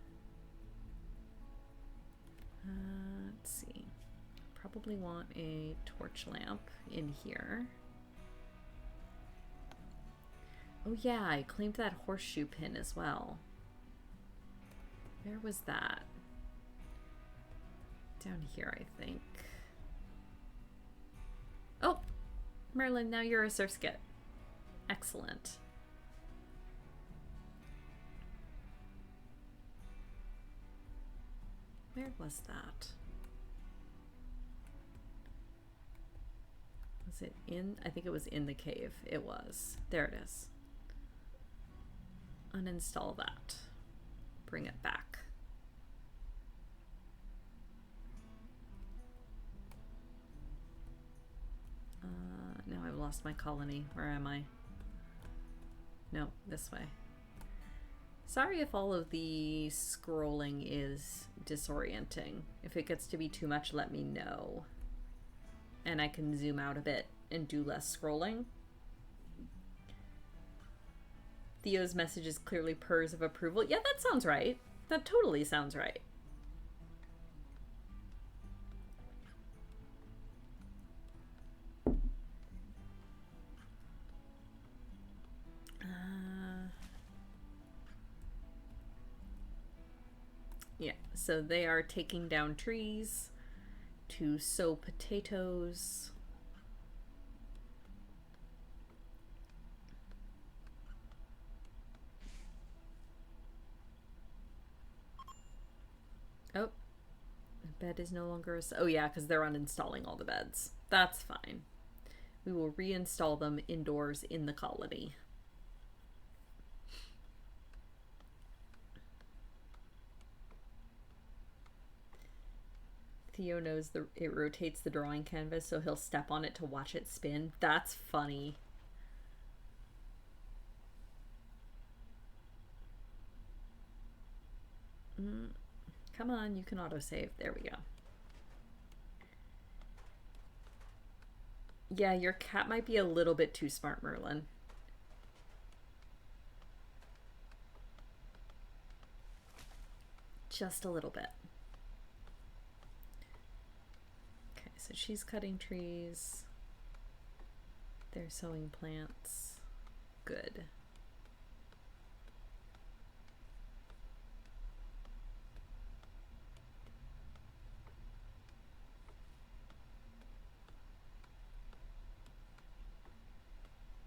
B: Let's see. Probably want a torch lamp in here. Oh yeah, I claimed that horseshoe pin as well. Where was that? Down here, I think. Oh! Merlin, now you're a Surskit. Excellent. Where was that? Was it in? I think it was in the cave. It was. There it is. Uninstall that. Bring it back. Now I've lost my colony. Where am I? No, this way. Sorry if all of the scrolling is disorienting. If it gets to be too much, let me know. And I can zoom out a bit and do less scrolling. Theo's message is clearly purrs of approval. Yeah, that sounds right. That totally sounds right. Yeah, so they are taking down trees to sow potatoes. Oh, the bed is no longer... Oh yeah, because they're uninstalling all the beds. That's fine. We will reinstall them indoors in the colony. Theo knows it rotates the drawing canvas, so he'll step on it to watch it spin. That's funny. Come on, you can autosave. There we go. Yeah, your cat might be a little bit too smart, Merlin. Just a little bit. Okay, so she's cutting trees. They're sowing plants. Good.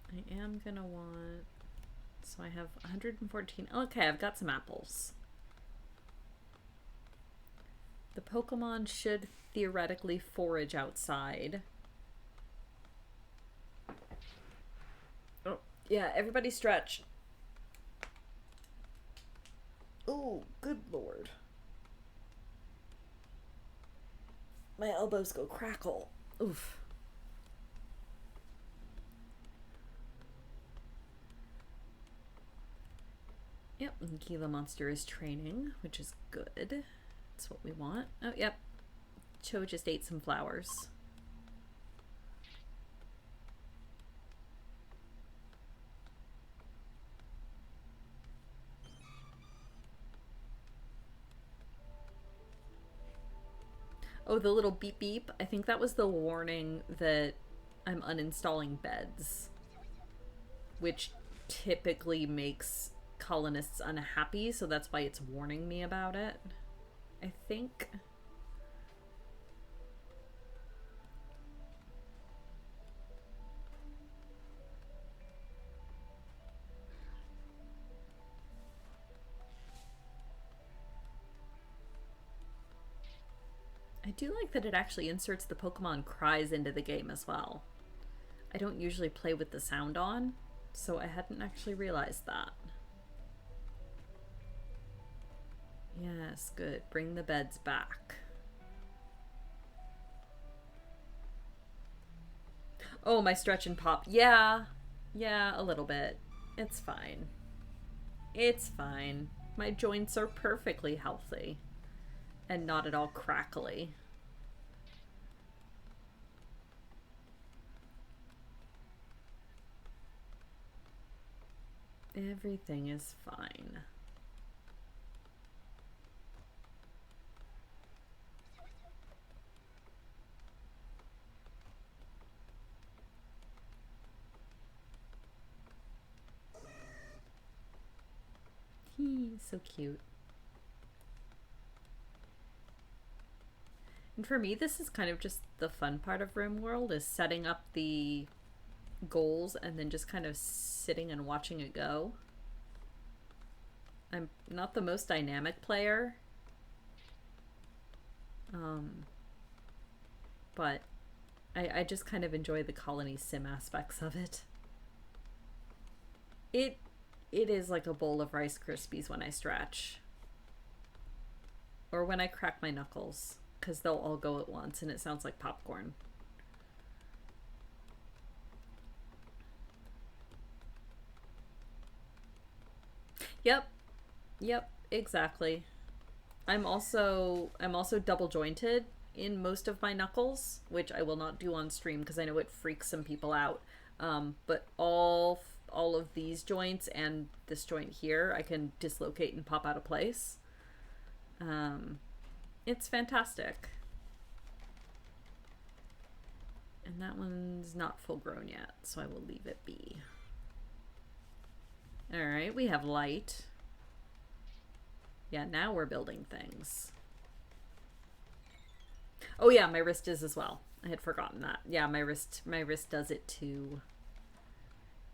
B: I am gonna want... So I have 114... Okay, I've got some apples. The Pokemon should theoretically forage outside. Oh, yeah, everybody stretch. Oh, good lord. My elbows go crackle. Oof. Yep, and Gila Monster is training, which is good. That's what we want. Oh, yep. Cho just ate some flowers. Oh, the little beep beep. I think that was the warning that I'm uninstalling beds, which typically makes colonists unhappy, so that's why it's warning me about it. I think. I do like that it actually inserts the Pokemon cries into the game as well. I don't usually play with the sound on, so I hadn't actually realized that. Yes, good. Bring the beds back. Oh, my stretch and pop. Yeah. Yeah, a little bit. It's fine. It's fine. My joints are perfectly healthy and not at all crackly. Everything is fine. He's so cute. And for me, this is kind of just the fun part of Rimworld, is setting up the goals and then just kind of sitting and watching it go. I'm not the most dynamic player, but I just kind of enjoy the colony sim aspects of it. It is like a bowl of Rice Krispies when I stretch. Or when I crack my knuckles, because they'll all go at once and it sounds like popcorn. Yep. Yep, exactly. I'm also double jointed in most of my knuckles, which I will not do on stream because I know it freaks some people out. But all of these joints and this joint here, I can dislocate and pop out of place. It's fantastic. And that one's not full grown yet, so I will leave it be. Alright, we have light. Yeah, now we're building things. Oh yeah, my wrist is as well. I had forgotten that. Yeah, my wrist does it too.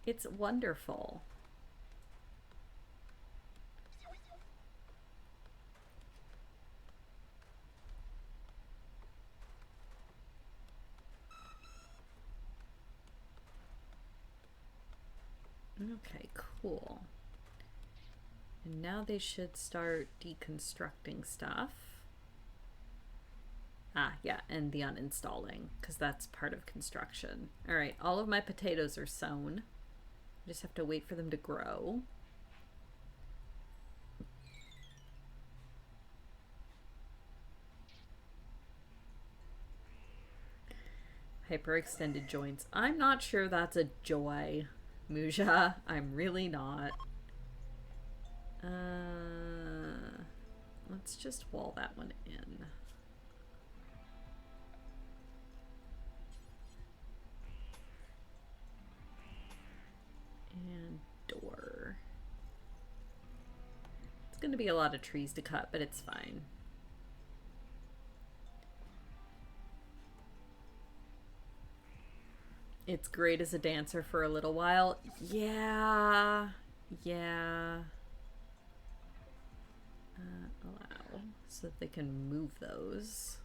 B: It's wonderful. Okay, cool. And now they should start deconstructing stuff. Ah, yeah, and the uninstalling, because that's part of construction. All right, all of my potatoes are sown. I just have to wait for them to grow. Hyperextended joints. I'm not sure that's a joy, Muja. I'm really not. Let's just wall that one in. And door. It's going to be a lot of trees to cut, but it's fine. It's great as a dancer for a little while. Yeah. Yeah. Allow so that they can move those.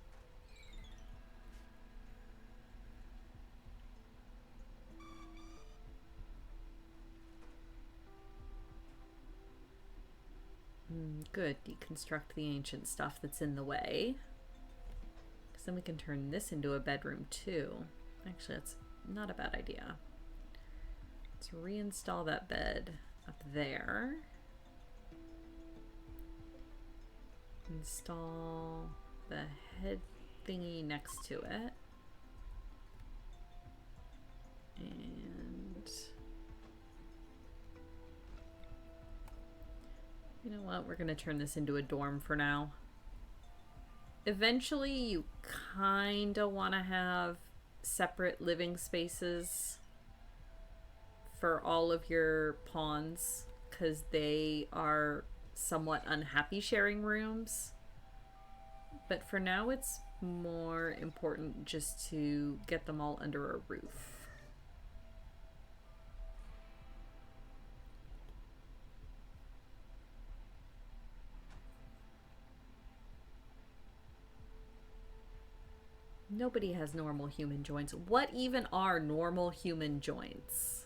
B: Good. Deconstruct the ancient stuff that's in the way. Because then we can turn this into a bedroom too. Actually, that's not a bad idea. Let's reinstall that bed up there. Install the head thingy next to it. And you know what? We're going to turn this into a dorm for now. Eventually, you kind of want to have separate living spaces for all of your pawns because they are somewhat unhappy sharing rooms. But for now, it's more important just to get them all under a roof. Nobody has normal human joints. What even are normal human joints?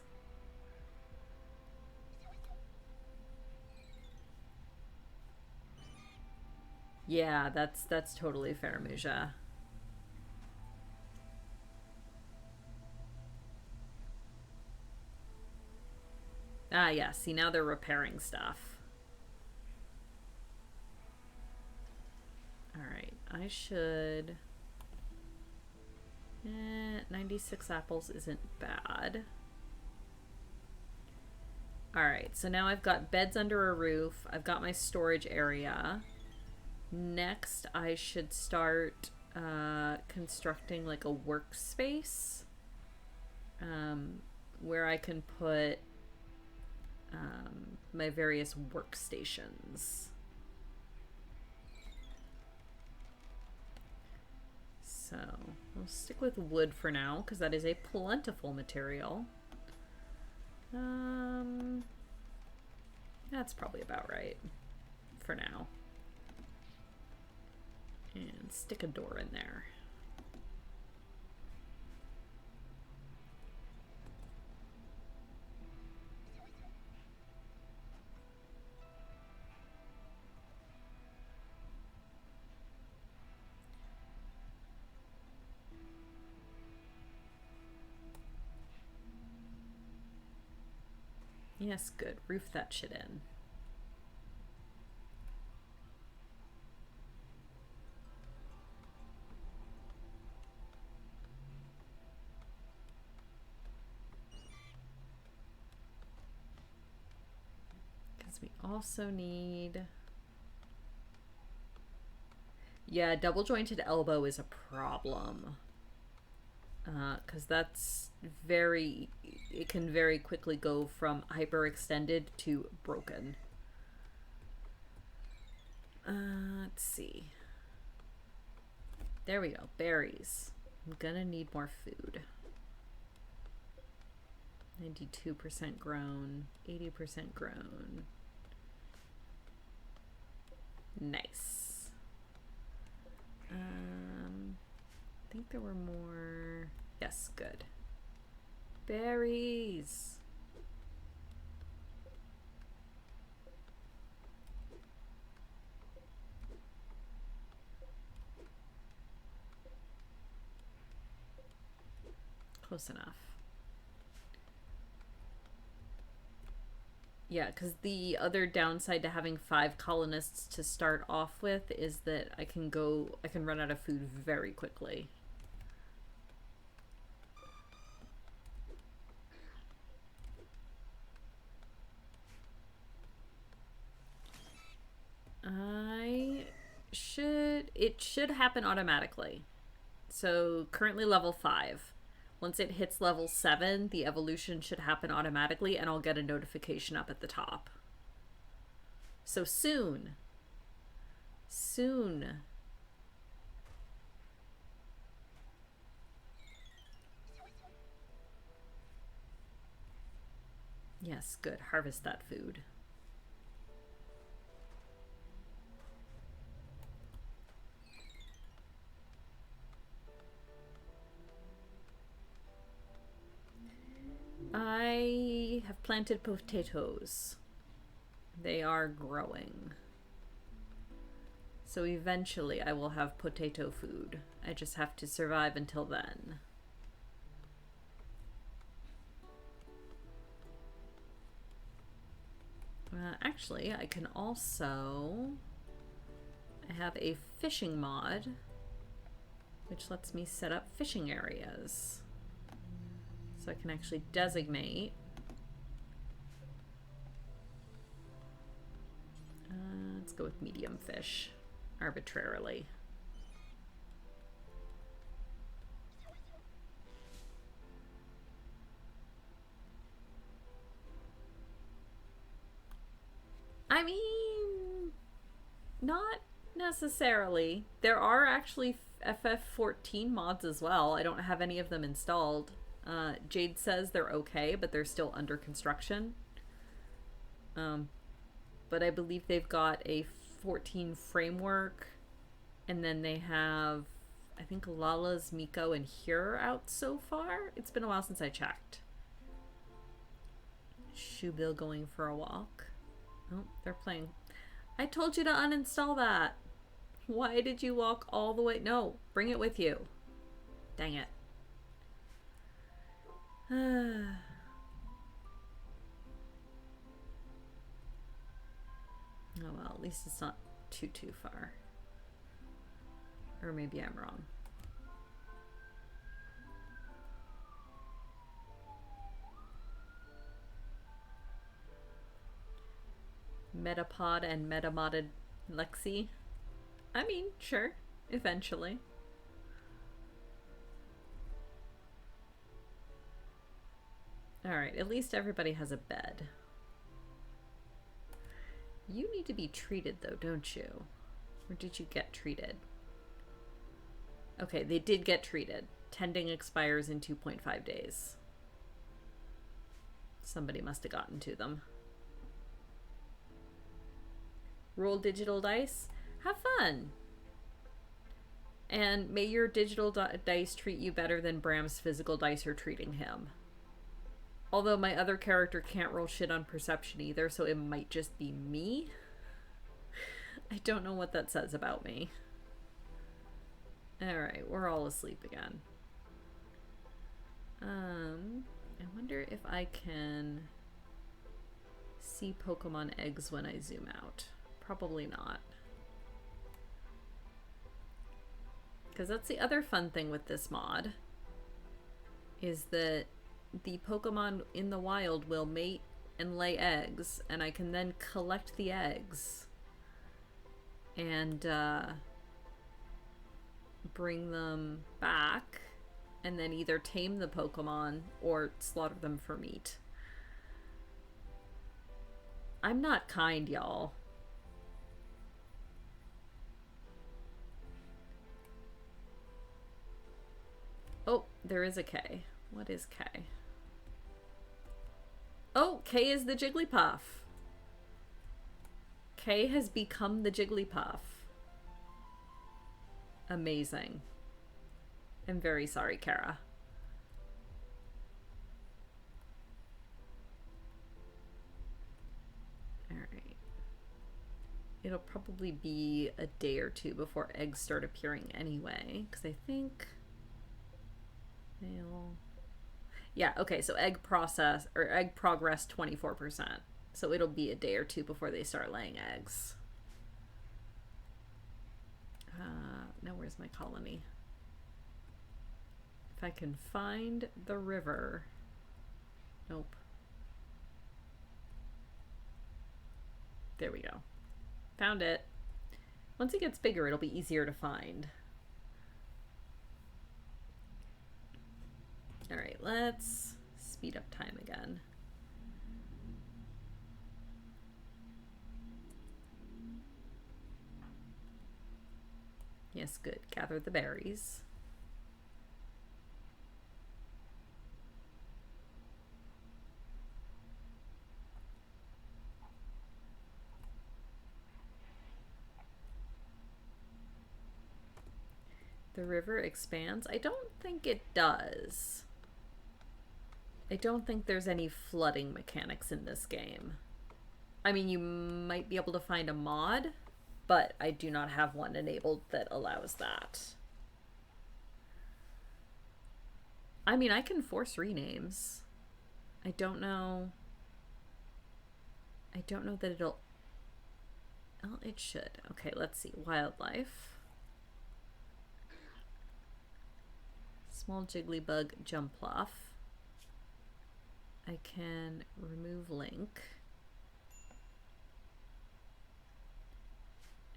B: Yeah, that's totally fair, Muja. Ah, yeah. See, now they're repairing stuff. All right, I should. 96 apples isn't bad. Alright, so now I've got beds under a roof. I've got my storage area. Next, I should start constructing like a workspace where I can put my various workstations. So we'll stick with wood for now because that is a plentiful material. That's probably about right for now. And stick a door in there. Yes, good. Roof that shit in. Because we also need... Yeah, double jointed elbow is a problem. Because that's very... It can very quickly go from hyperextended to broken. Let's see. There we go. Berries. I'm gonna need more food. 92% grown. 80% grown. Nice. I think there were more. Yes, good. Berries. Close enough. Yeah, because the other downside to having 5 colonists to start off with is that I can run out of food very quickly. It should happen automatically. So currently level 5. Once it hits level 7, the evolution should happen automatically and I'll get a notification up at the top. So soon. Soon. Yes, good. Harvest that food. I have planted potatoes. They are growing. So eventually I will have potato food. I just have to survive until then. Actually, I can also... I have a fishing mod, which lets me set up fishing areas. So I can actually designate. Let's go with medium fish, arbitrarily. I mean, not necessarily. There are actually FF14 mods as well. I don't have any of them installed. Jade says they're okay, but they're still under construction. But I believe they've got a 14 framework, and then they have, I think, Lala's, Miko, and Hyur out so far. It's been a while since I checked. Shubil going for a walk. Oh, they're playing. I told you to uninstall that. Why did you walk all the way? No, bring it with you. Dang it. Oh well, at least it's not too far. Or maybe I'm wrong. Metapod and metamodded Lexi. I mean, sure, eventually. Alright, at least everybody has a bed. You need to be treated though, don't you? Or did you get treated? Okay, they did get treated. Tending expires in 2.5 days. Somebody must have gotten to them. Roll digital dice. Have fun. And may your digital dice treat you better than Bram's physical dice are treating him. Although my other character can't roll shit on perception either, so it might just be me. I don't know what that says about me. Alright, we're all asleep again. I wonder if I can see Pokemon eggs when I zoom out. Probably not. Because that's the other fun thing with this mod, is that the Pokemon in the wild will mate and lay eggs, and I can then collect the eggs and bring them back and then either tame the Pokemon or slaughter them for meat. I'm not kind, y'all. Oh, there is a K. What is K? Oh, K is the Jigglypuff. K has become the Jigglypuff. Amazing. I'm very sorry, Kara. Alright. It'll probably be a day or two before eggs start appearing anyway, because I think they'll... Yeah, okay, so egg process, or egg progress 24%. So it'll be a day or two before they start laying eggs. Now where's my colony? If I can find the river. Nope. There we go. Found it. Once it gets bigger, it'll be easier to find. Alright, let's speed up time again. Yes, good. Gather the berries. The river expands? I don't think it does. I don't think there's any flooding mechanics in this game. I mean, you might be able to find a mod, but I do not have one enabled that allows that. I mean, I can force renames. I don't know that it'll... Well, it should. Okay, let's see. Wildlife. Small Jigglybug Jumpluff. I can remove Link.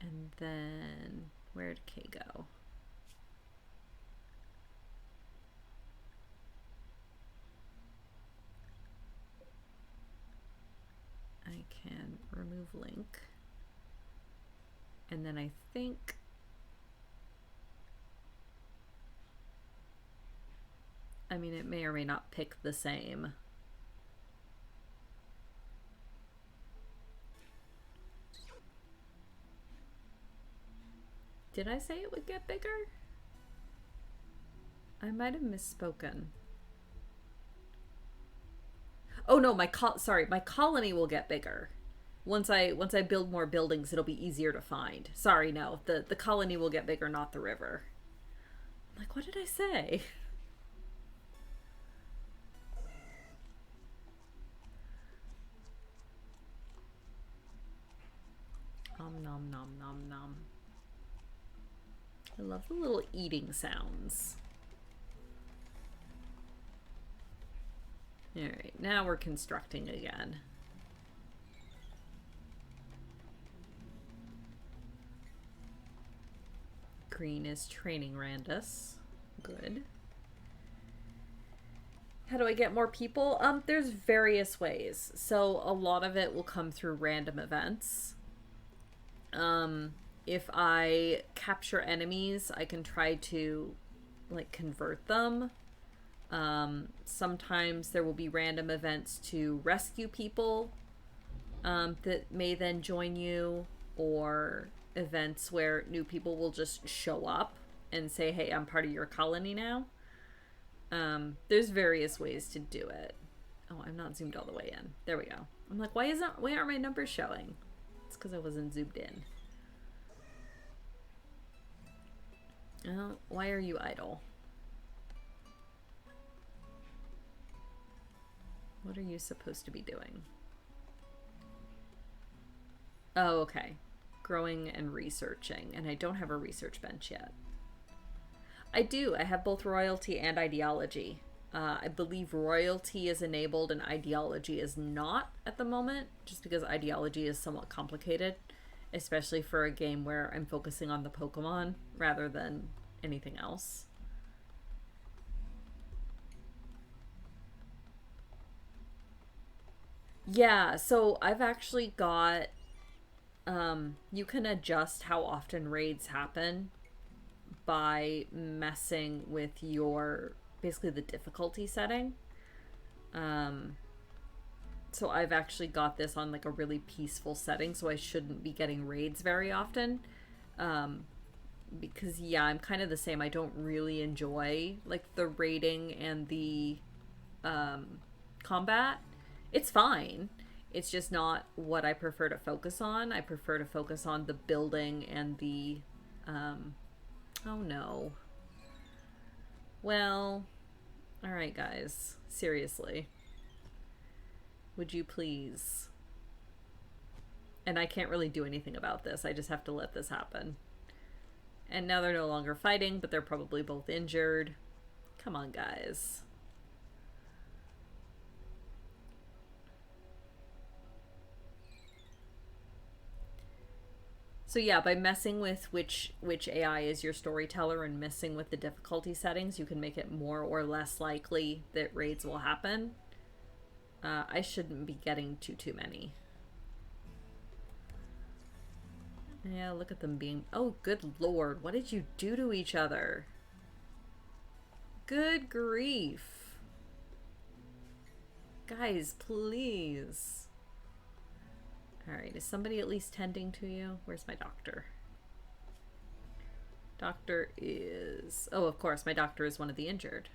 B: And then, where'd K go? I can remove link. And then I think it may or may not pick the same. Did I say it would get bigger? I might have misspoken. Oh no, my colony will get bigger. Once I build more buildings, it'll be easier to find. Sorry, no. The colony will get bigger, not the river. Like, what did I say? Nom nom nom nom. I love the little eating sounds. Alright, now we're constructing again. Green is training Randus. Good. How do I get more people? There's various ways. So a lot of it will come through random events. If I capture enemies, I can try to, like, convert them. Sometimes there will be random events to rescue people that may then join you, or events where new people will just show up and say, hey, I'm part of your colony now. There's various ways to do it. Oh, I'm not zoomed all the way in. There we go. I'm like, why aren't my numbers showing? It's because I wasn't zoomed in. Oh, why are you idle? What are you supposed to be doing? Oh, okay. Growing and researching. And I don't have a research bench yet. I do. I have both royalty and ideology. I believe royalty is enabled and ideology is not at the moment, just because ideology is somewhat complicated, especially for a game where I'm focusing on the Pokemon rather than anything else. Yeah, so I've actually got, you can adjust how often raids happen by messing with your, basically the difficulty setting. So I've actually got this on like a really peaceful setting, so I shouldn't be getting raids very often. Because yeah, I'm kind of the same. I don't really enjoy like the raiding and the combat. It's fine. It's just not what I prefer to focus on. I prefer to focus on the building and the oh no. Well, all right guys, seriously. Would you please? And I can't really do anything about this. I just have to let this happen. And now they're no longer fighting, but they're probably both injured. Come on, guys. So yeah, by messing with which AI is your storyteller and messing with the difficulty settings, you can make it more or less likely that raids will happen. I shouldn't be getting too many. Yeah, look at them being... Oh, good lord. What did you do to each other? Good grief. Guys, please. Alright, is somebody at least tending to you? Where's my doctor? Doctor is... Oh, of course, my doctor is one of the injured.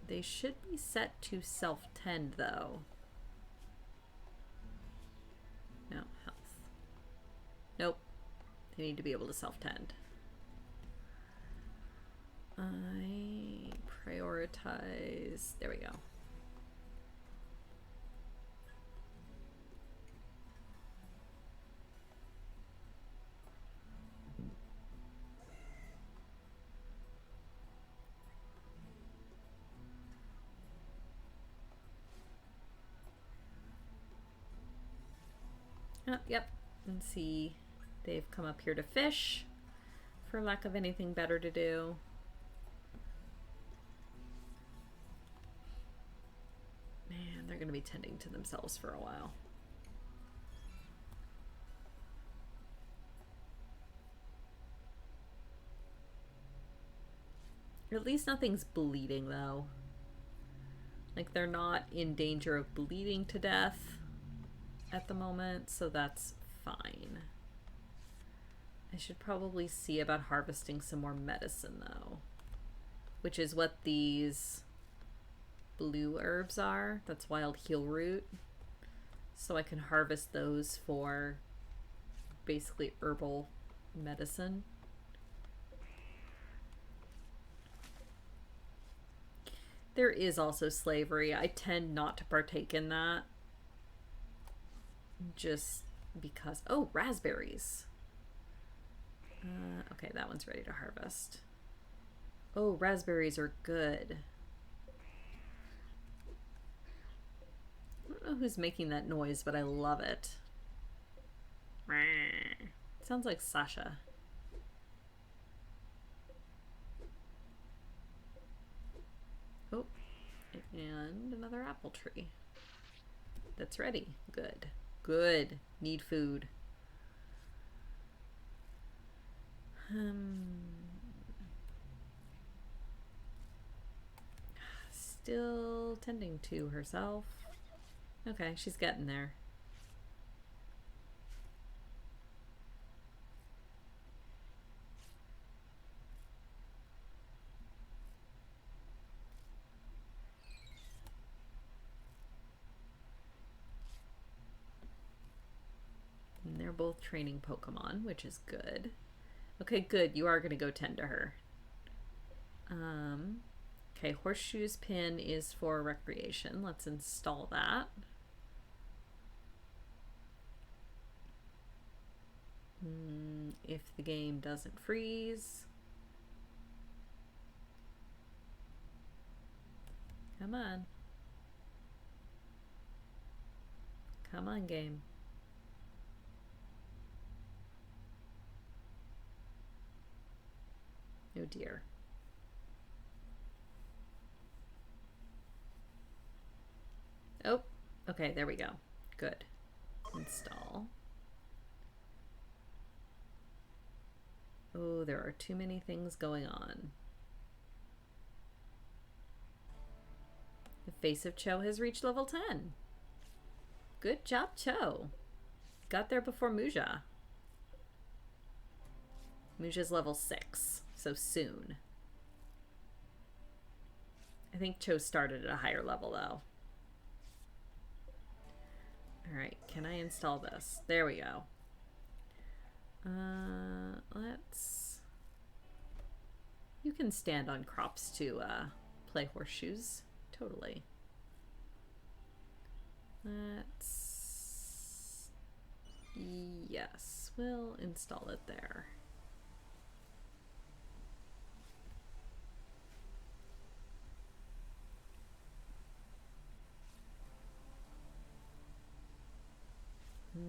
B: They should be set to self-tend, though. No, health. Nope. They need to be able to self-tend. I prioritize... There we go. Oh, yep. And see, they've come up here to fish for lack of anything better to do. Man, they're going to be tending to themselves for a while. At least nothing's bleeding, though. Like, they're not in danger of bleeding to death at the moment, so that's fine. I should probably see about harvesting some more medicine, though. Which is what these blue herbs are. That's wild heal root. So I can harvest those for basically herbal medicine. There is also slavery. I tend not to partake in that. Just because... Oh, raspberries. Okay, that one's ready to harvest. Oh, raspberries are good. I don't know who's making that noise, but I love it. It sounds like Sasha. Oh, and another apple tree. That's ready. Good. Good. Need food. Still tending to herself. Okay, she's getting there. And they're both training Pokemon, which is good. Okay, good. You are going to go tend to her. Okay, Horseshoe's pin is for recreation. Let's install that. If the game doesn't freeze. Come on. Come on, game. Oh dear. Oh, okay, there we go. Good. Install. Oh, there are too many things going on. The face of Cho has reached level 10. Good job, Cho. Got there before Muja. Muja's level 6, so soon. I think Cho started at a higher level, though. Alright, can I install this? There we go. Let's... You can stand on crops to play horseshoes. Totally. Let's... Yes, we'll install it there.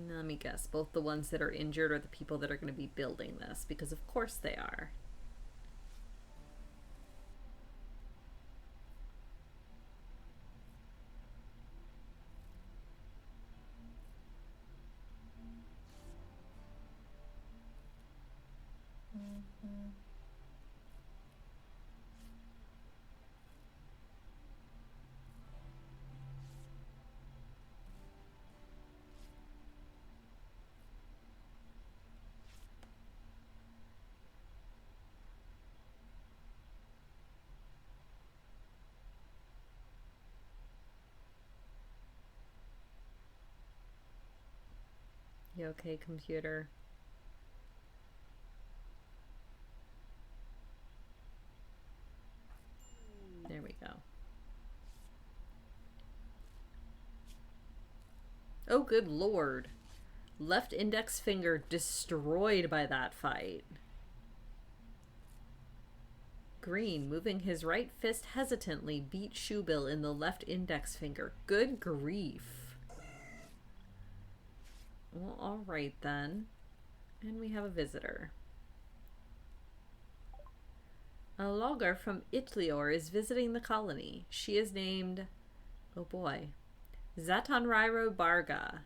B: Let me guess, both the ones that are injured are the people that are going to be building this, because of course they are. You okay, computer? There we go. Oh, good lord. Left index finger destroyed by that fight. Green, moving his right fist hesitantly, beat Shoebill in the left index finger. Good grief. Well, alright then. And we have a visitor. A logger from Itlior is visiting the colony. She is named... oh boy. Zatanrairo Barga.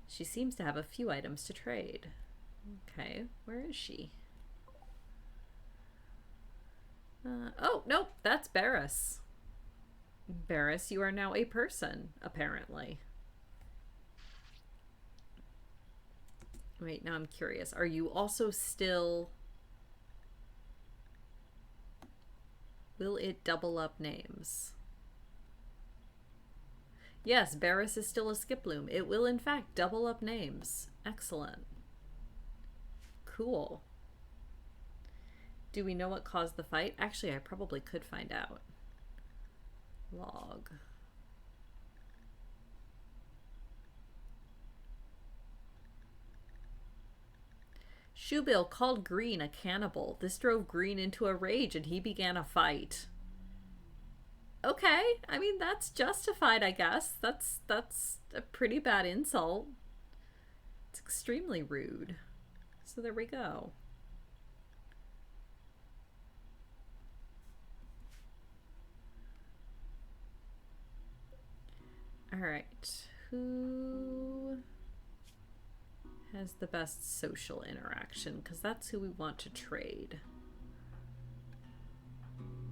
B: She seems to have a few items to trade. Okay, where is she? Oh, nope, that's Barris. Barris, you are now a person, apparently. Wait, now I'm curious. Are you also still... Will it double up names? Yes, Barris is still a Skiploom. It will, in fact, double up names. Excellent. Cool. Do we know what caused the fight? Actually, I probably could find out. Log. Shoebill called Green a cannibal. This drove Green into a rage and he began a fight. Okay, I mean, that's justified, I guess. That's a pretty bad insult. It's extremely rude. So there we go. All right, who has the best social interaction? Because that's who we want to trade.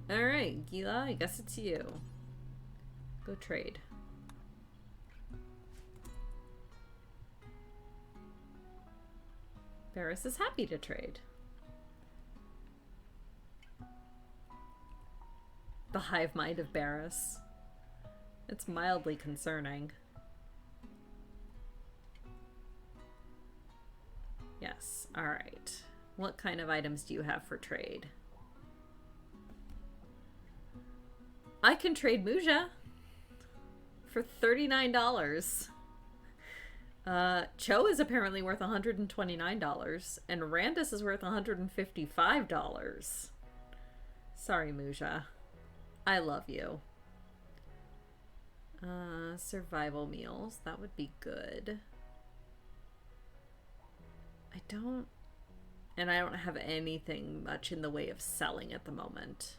B: All right, Gila, I guess it's you. Go trade. Barris is happy to trade. The hive mind of Barris. It's mildly concerning. Yes, all right. What kind of items do you have for trade? I can trade Muja for $39. Cho is apparently worth $129, and Randus is worth $155. Sorry, Muja. I love you. Survival meals. That would be good. I don't have anything much in the way of selling at the moment.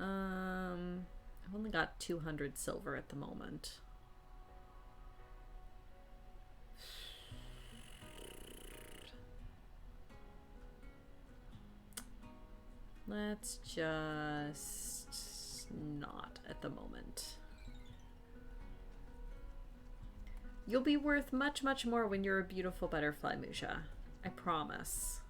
B: I've only got 200 silver at the moment. Let's just not at the moment. You'll be worth much, much more when you're a beautiful butterfly, Musha. I promise.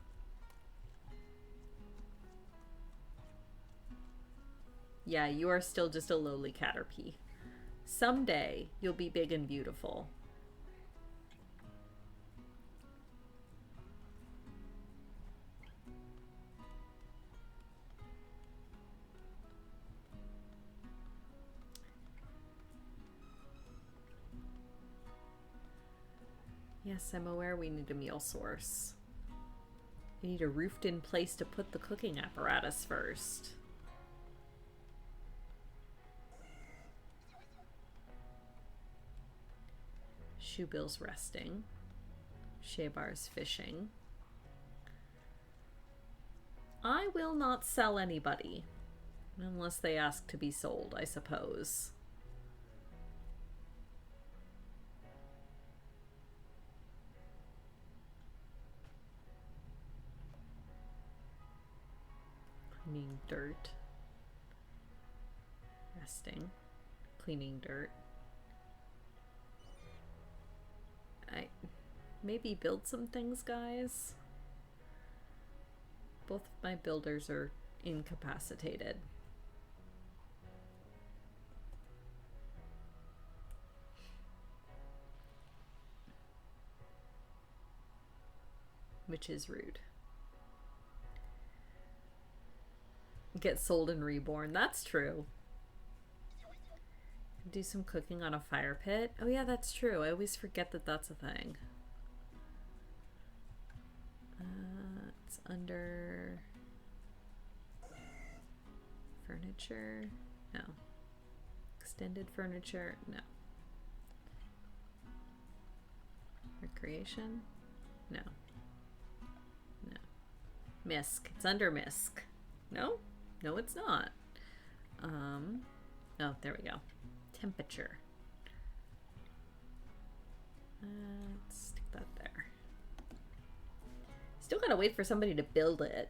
B: Yeah, you are still just a lowly caterpie. Someday, you'll be big and beautiful. Yes, I'm aware we need a meal source. We need a roofed-in place to put the cooking apparatus first. Shoebill's resting. Shebar's fishing. I will not sell anybody. Unless they ask to be sold, I suppose. Cleaning dirt. Resting. Cleaning dirt. I maybe build some things, guys. Both of my builders are incapacitated. Which is rude. Get sold and reborn. That's true. Do some cooking on a fire pit. Oh yeah, that's true. I always forget that that's a thing. It's under furniture. No. Extended furniture. No. Recreation. No. No. Misc. It's under Misc. No? No, it's not. Oh, there we go. Temperature. Let's stick that there. Still gotta wait for somebody to build it.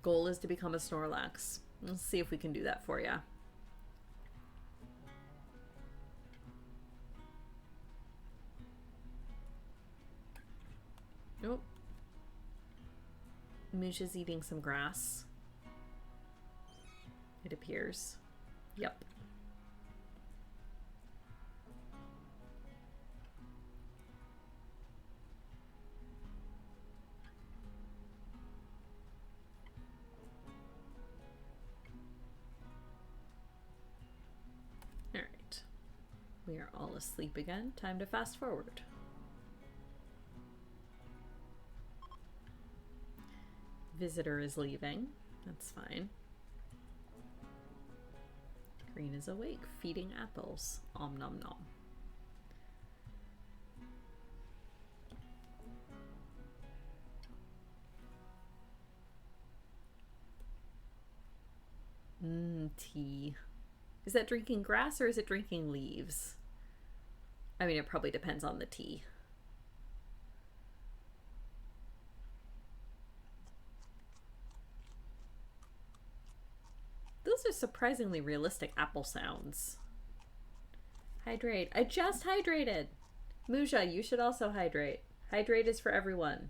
B: Goal is to become a Snorlax. Let's see if we can do that for you. Nope. Moosh is eating some grass. It appears. Yep. Alright. We are all asleep again. Time to fast forward. Visitor is leaving. That's fine. Green is awake, feeding apples. Om nom nom. Tea. Is that drinking grass or is it drinking leaves? I mean, it probably depends on the tea. Those are surprisingly realistic apple sounds. Hydrate. I just hydrated. Musha, you should also hydrate. Hydrate is for everyone.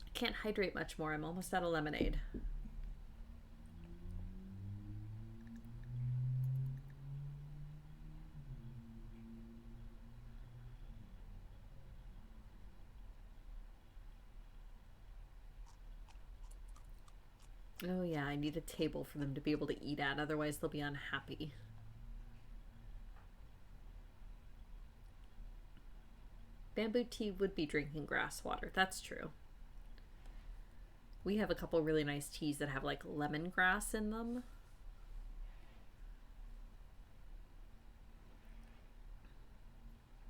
B: I can't hydrate much more. I'm almost out of lemonade. Oh yeah, I need a table for them to be able to eat at, otherwise they'll be unhappy. Bamboo tea would be drinking grass water, that's true. We have a couple really nice teas that have like lemongrass in them.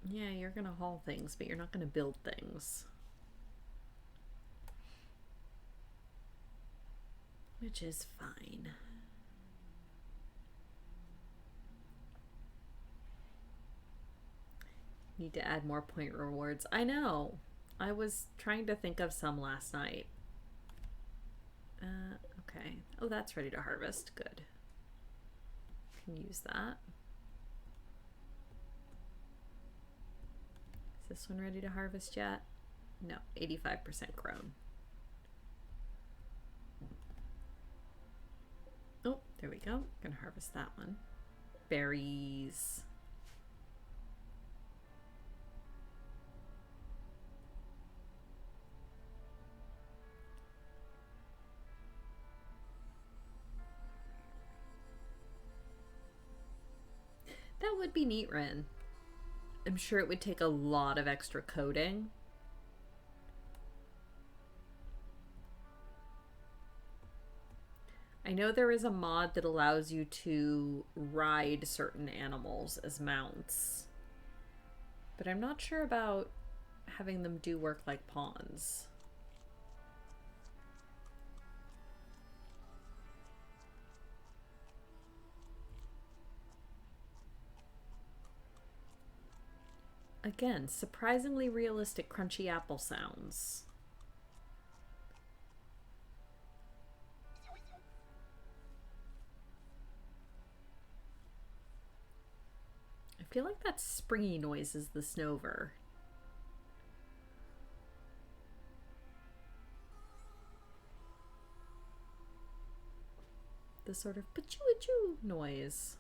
B: Yeah, you're gonna haul things, but you're not gonna build things. Which is fine. Need to add more point rewards. I know. I was trying to think of some last night. Okay. Oh, that's ready to harvest. Good. Can use that. Is this one ready to harvest yet? No, 85% grown. Oh, there we go. Gonna harvest that one. Berries. That would be neat, Rin. I'm sure it would take a lot of extra coding. I know there is a mod that allows you to ride certain animals as mounts, but I'm not sure about having them do work like pawns. Again, surprisingly realistic crunchy apple sounds. I feel like that springy noise is the Snover. The sort of pachoo-achoo noise.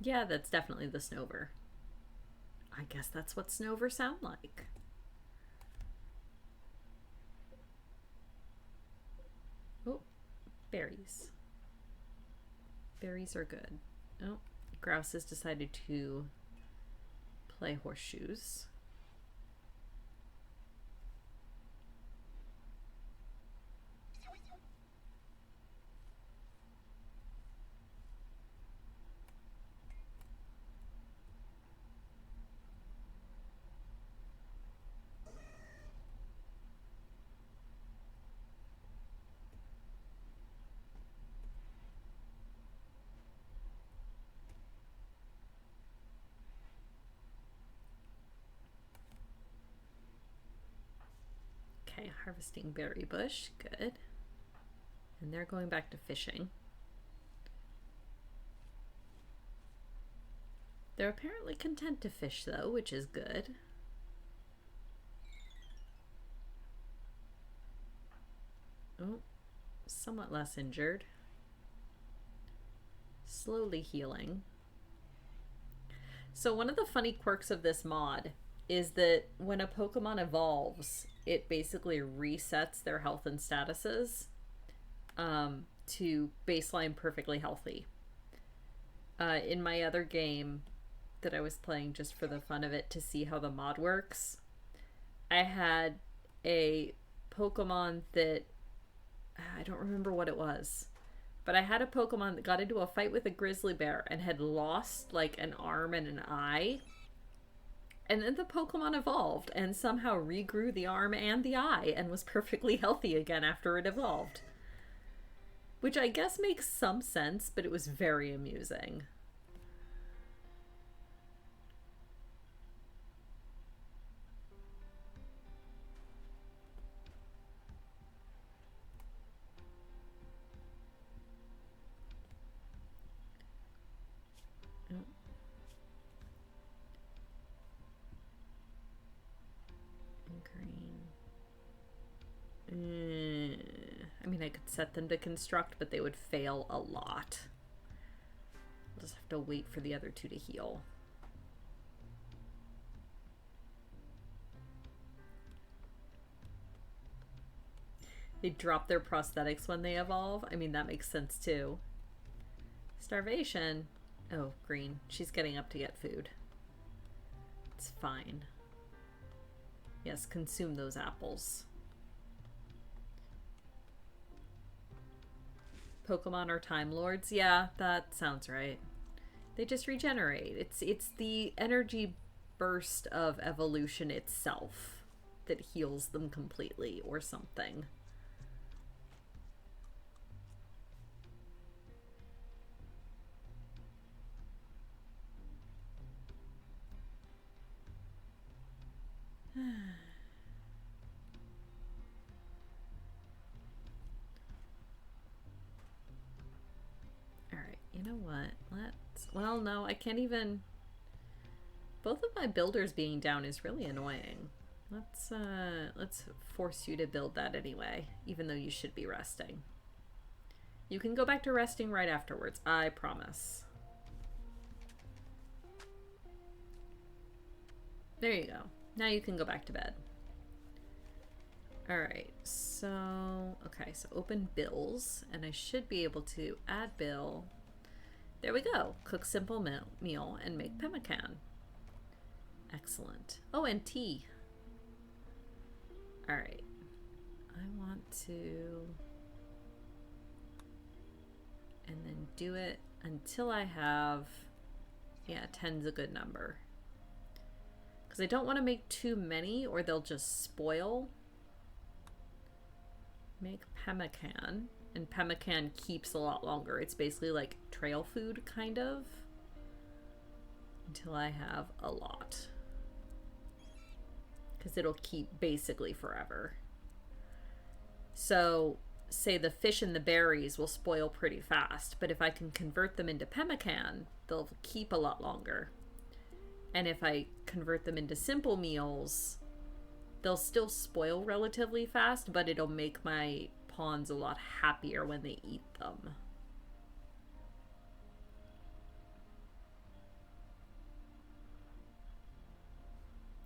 B: Yeah, that's definitely the Snover. I guess that's what Snover sound like. Oh, berries. Berries are good. Oh, Grouse has decided to play horseshoes. Okay, harvesting berry bush. Good. And they're going back to fishing. They're apparently content to fish, though, which is good. Oh, somewhat less injured. Slowly healing. So one of the funny quirks of this mod is that when a Pokemon evolves, it basically resets their health and statuses to baseline perfectly healthy. In my other game that I was playing just for the fun of it to see how the mod works, I had a Pokemon that I don't remember what it was, but I had a Pokemon that got into a fight with a grizzly bear and had lost like an arm and an eye. And then the Pokemon evolved and somehow regrew the arm and the eye and was perfectly healthy again after it evolved. Which I guess makes some sense, but it was very amusing. I mean, I could set them to construct, but they would fail a lot. I'll just have to wait for the other two to heal. They drop their prosthetics when they evolve. I mean, that makes sense too. Starvation. Oh, green. She's getting up to get food. It's fine. Yes, consume those apples. Pokemon are Time Lords? Yeah, that sounds right. They just regenerate. It's the energy burst of evolution itself that heals them completely or something. Alright, you know what? Well, no, I can't even... Both of my builders being down is really annoying. Let's force you to build that anyway, even though you should be resting. You can go back to resting right afterwards, I promise. There you go. Now you can go back to bed. Alright, so... Okay, so open bills, and I should be able to add bill. There we go. Cook simple meal and make pemmican. Excellent. Oh, and tea. Alright. I want to... And then do it until I have... Yeah, 10's a good number. Because I don't want to make too many or they'll just spoil. Make pemmican. And pemmican keeps a lot longer. It's basically like trail food, kind of. Until I have a lot. Because it'll keep basically forever. So, say the fish and the berries will spoil pretty fast. But if I can convert them into pemmican, they'll keep a lot longer. And if I convert them into simple meals, they'll still spoil relatively fast, but it'll make my pawns a lot happier when they eat them.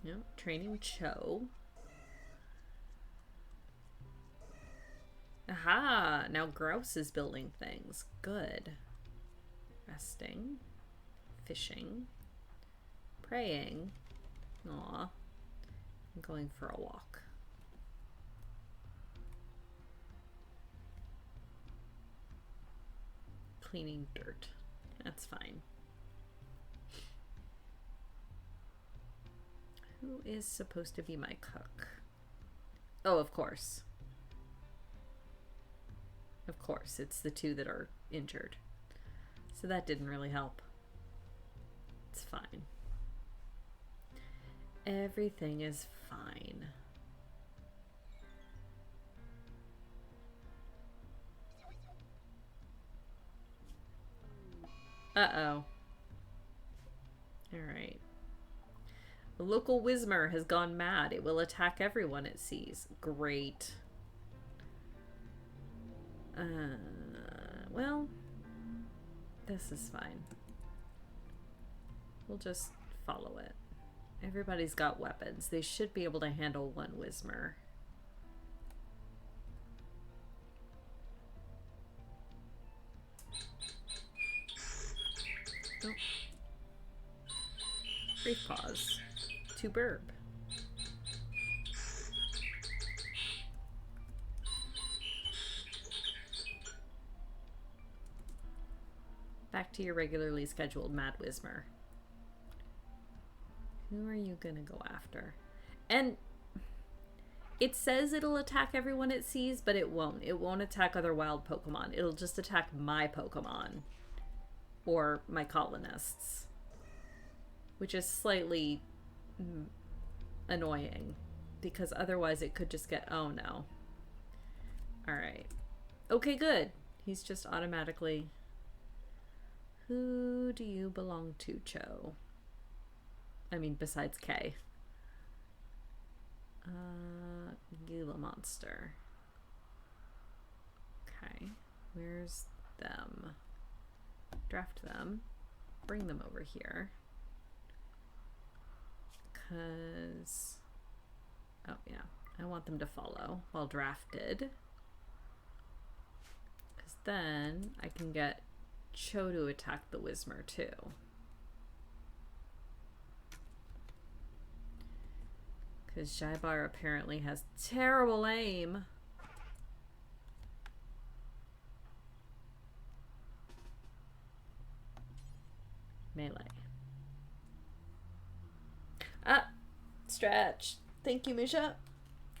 B: Yep, training Cho. Aha! Now Grouse is building things. Good. Resting. Fishing. Praying. Aw. I'm going for a walk. Cleaning dirt. That's fine. Who is supposed to be my cook? Oh, of course. Of course, it's the two that are injured. So that didn't really help. It's fine. Everything is fine. Uh-oh. Alright. The local Whismer has gone mad. It will attack everyone it sees. Great. Well, this is fine. We'll just follow it. Everybody's got weapons. They should be able to handle one Whismer. Oh. Brief pause. To burb. Back to your regularly scheduled Mad Whismer. Who are you gonna go after? And it says it'll attack everyone it sees, but it won't. It won't attack other wild Pokemon. It'll just attack my Pokemon. Or my colonists. Which is slightly annoying. Because otherwise it could just get... Oh no. Alright. Okay, good. He's just automatically... Who do you belong to, Cho? I mean, besides K. Gila Monster. Okay. Where's them? Draft them. Bring them over here. Because... Oh, yeah. I want them to follow while drafted. Because then I can get Cho to attack the Whismer too. Because Jaibar apparently has terrible aim. Melee. Ah! Stretch. Thank you, Misha.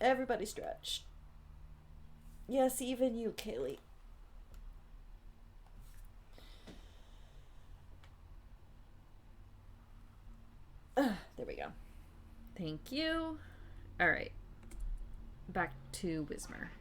B: Everybody stretch. Yes, even you, Kaylee. There we go. Thank you. Alright. Back to Whismer.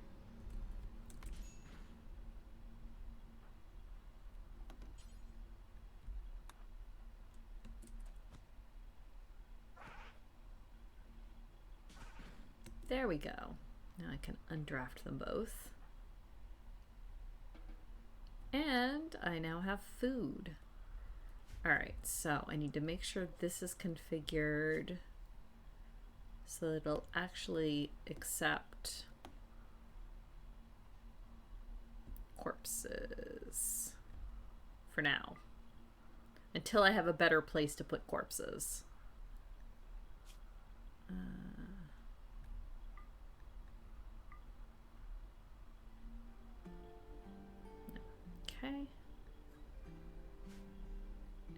B: There we go. Now I can undraft them both. And I now have food. Alright, so I need to make sure this is configured so that it'll actually accept corpses for now. Until I have a better place to put corpses. Okay.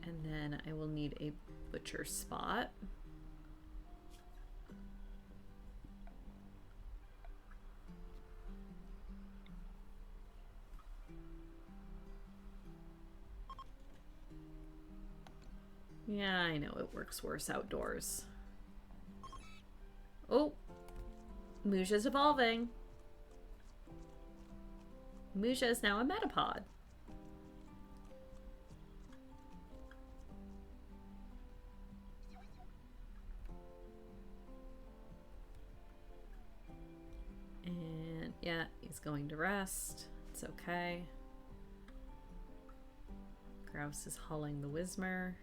B: And then I will need a butcher spot. Yeah, I know it works worse outdoors. Oh! Musha's evolving. Musha is now a Metapod. And yeah, he's going to rest. It's okay. Grouse is hauling the Whismer.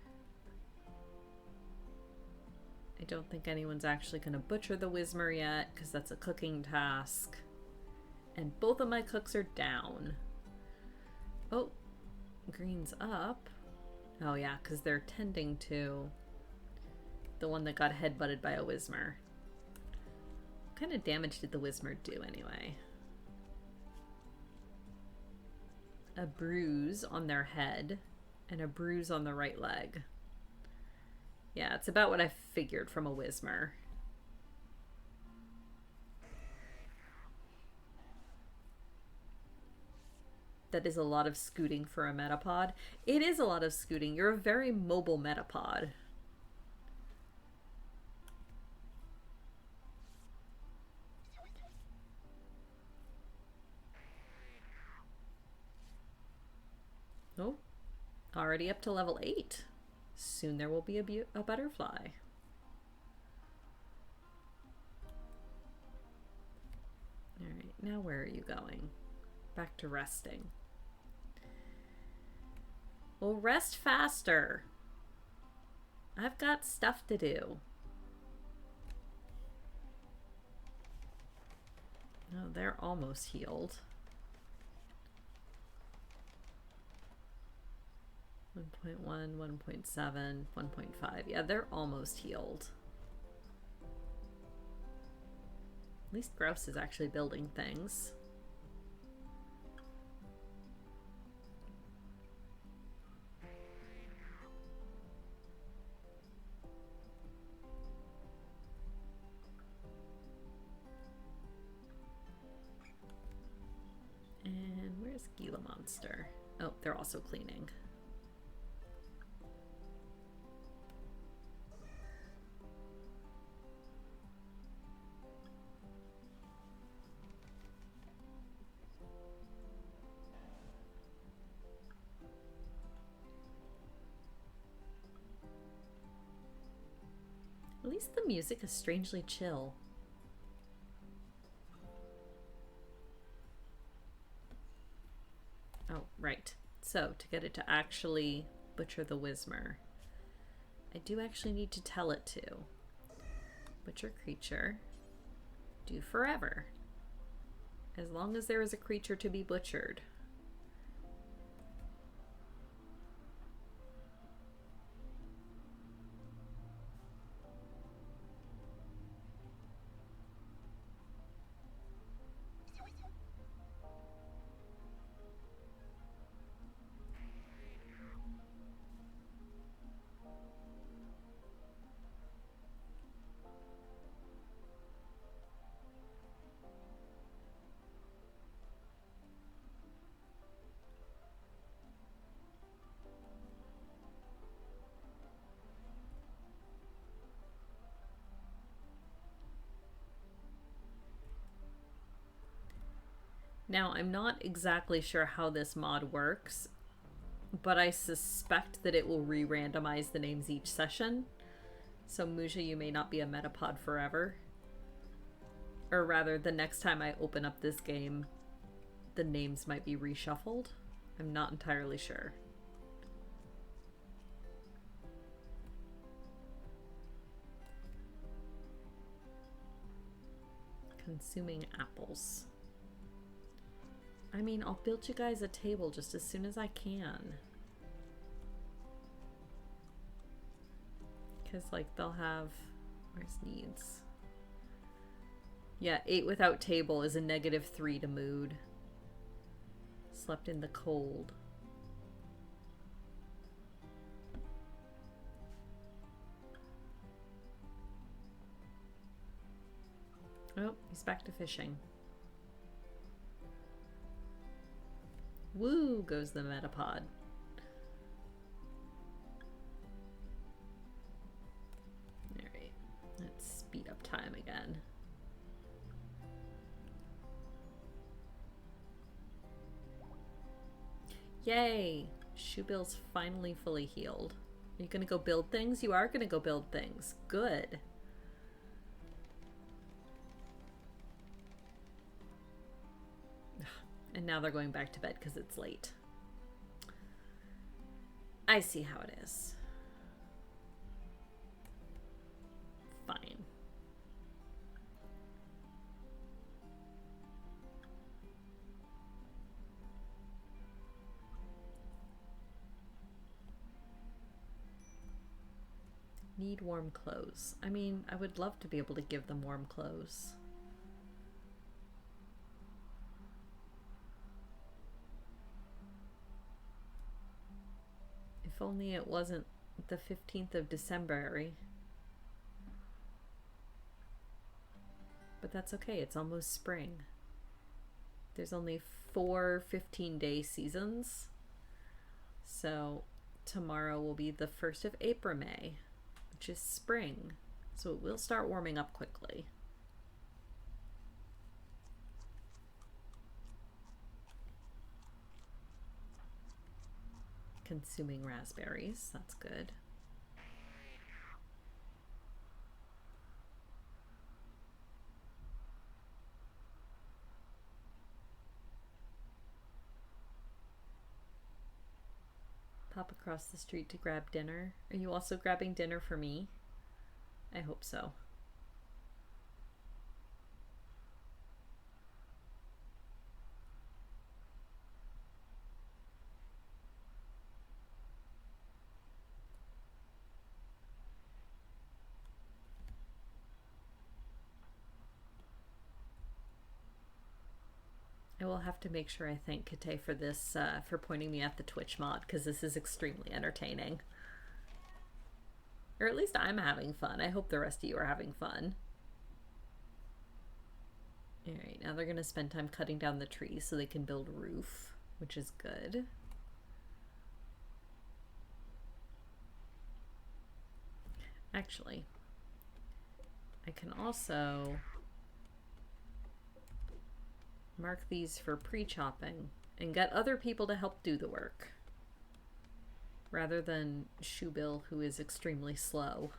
B: I don't think anyone's actually going to butcher the Whismer yet, because that's a cooking task. And both of my cooks are down. Oh, green's up. Oh yeah, because they're tending to the one that got headbutted by a Whismer. What kind of damage did the Whismer do anyway? A bruise on their head and a bruise on the right leg. Yeah, it's about what I figured from a Whismer. That is a lot of scooting for a Metapod. It is a lot of scooting. You're a very mobile Metapod. Oh, Already up to level 8. Soon there will be a butterfly. Alright, now where are you going? Back to resting. Well, rest faster. I've got stuff to do. Oh, they're almost healed. 1.1, 1.7, 1.5. Yeah, they're almost healed. At least Grouse is actually building things. And where's Gila Monster? Oh, they're also cleaning. At least the music is strangely chill. Oh, right. So, to get it to actually butcher the Whismer, I do actually need to tell it to. Butcher creature. Do forever. As long as there is a creature to be butchered. Now, I'm not exactly sure how this mod works, but I suspect that it will re-randomize the names each session. So Muja, you may not be a Metapod forever. Or rather, the next time I open up this game, the names might be reshuffled. I'm not entirely sure. Consuming apples. I mean, I'll build you guys a table just as soon as I can. Because, like, they'll have... Where's needs? Yeah, 8 without table is a -3 to mood. Slept in the cold. Oh, he's back to fishing. Woo goes the Metapod. Alright, let's speed up time again. Yay! Shoebill's finally fully healed. Are you gonna go build things? You are gonna go build things. Good. And now they're going back to bed because it's late. I see how it is. Fine. Need warm clothes. I mean, I would love to be able to give them warm clothes. If only it wasn't the 15th of December. But that's okay, it's almost spring. There's only 4 15-day seasons. So tomorrow will be the 1st of April, May, which is spring. So it will start warming up quickly. consuming raspberries. That's good. Pop across the street to grab dinner. Are you also grabbing dinner for me? I hope so. I will have to make sure I thank Kate for this, for pointing me at the Twitch mod, because this is extremely entertaining. Or at least I'm having fun. I hope the rest of you are having fun. Alright, now they're going to spend time cutting down the trees so they can build a roof, which is good. Actually, I can also mark these for pre-chopping and get other people to help do the work, rather than Shoebill, who is extremely slow.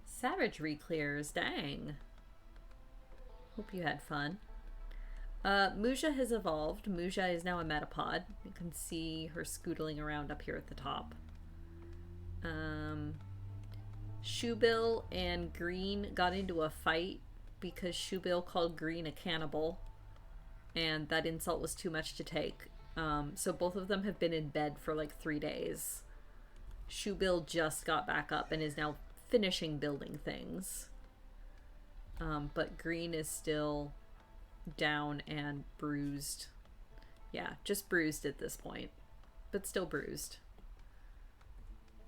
B: Savagery clears, dang. Hope you had fun. Muja has evolved. Muja is now a metapod. You can see her scootling around up here at the top. Shoebill and Green got into a fight because Shoebill called Green a cannibal, and that insult was too much to take. So both of them have been in bed for like 3 days. Shoebill just got back up and is now finishing building things. But Green is still down and bruised. Yeah, just bruised at this point, but still bruised.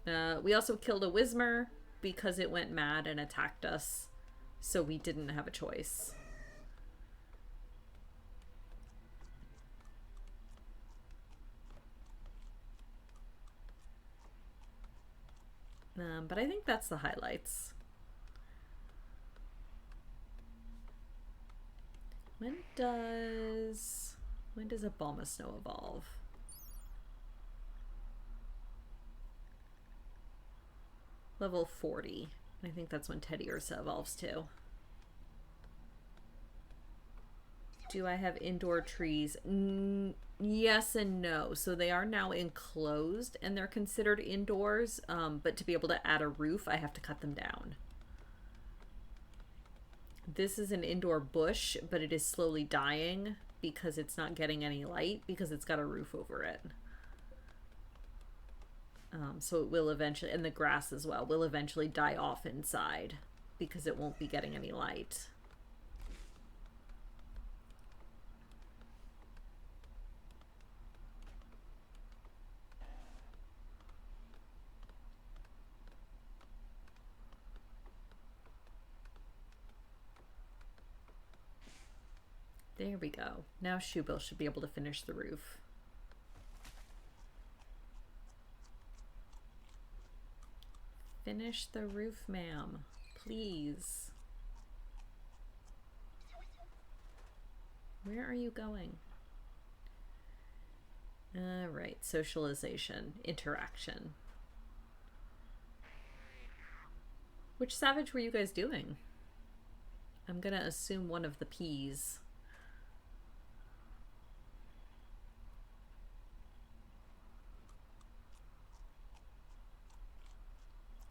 B: We also killed a Whismer because it went mad and attacked us, so we didn't have a choice. But I think that's the highlights. When does a Balma Snow evolve? Level 40. I think that's when Teddy Ursa evolves too. Do I have indoor trees? Yes and no. So they are now enclosed and they're considered indoors, but to be able to add a roof, I have to cut them down. This is an indoor bush, but it is slowly dying because it's not getting any light because it's got a roof over it. So it will eventually, and the grass as well, will eventually die off inside because it won't be getting any light. There we go. Now Shoebill should be able to finish the roof. Finish the roof, ma'am. Please. Where are you going? Alright, socialization, interaction. Which savage were you guys doing? I'm gonna assume one of the peas.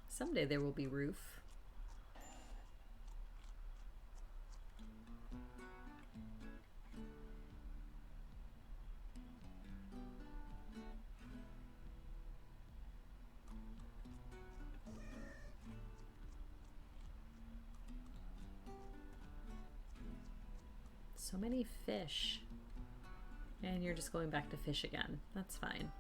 B: Someday there will be roof. So many fish. And you're just going back to fish again. That's fine.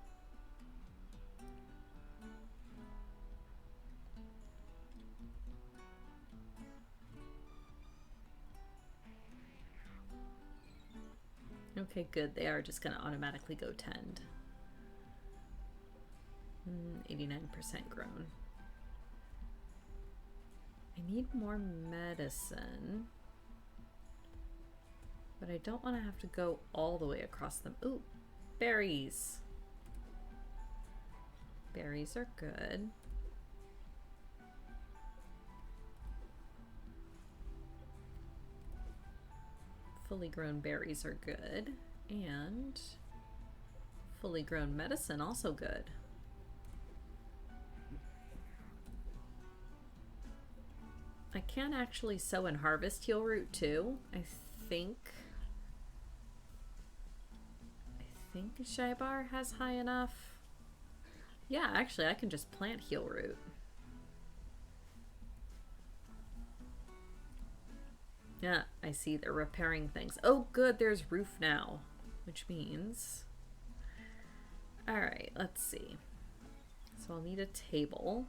B: Okay, good. They are just going to automatically go tend. 89% grown. I need more medicine. But I don't want to have to go all the way across them. Ooh, berries. Berries are good. Fully grown berries are good. And fully grown medicine also good. I can actually sow and harvest heal root too. I think Shaibar has high enough. Yeah, actually I can just plant heal root. Yeah, I see they're repairing things. Oh good, there's roof now, which means... Alright, let's see. So I'll need a table.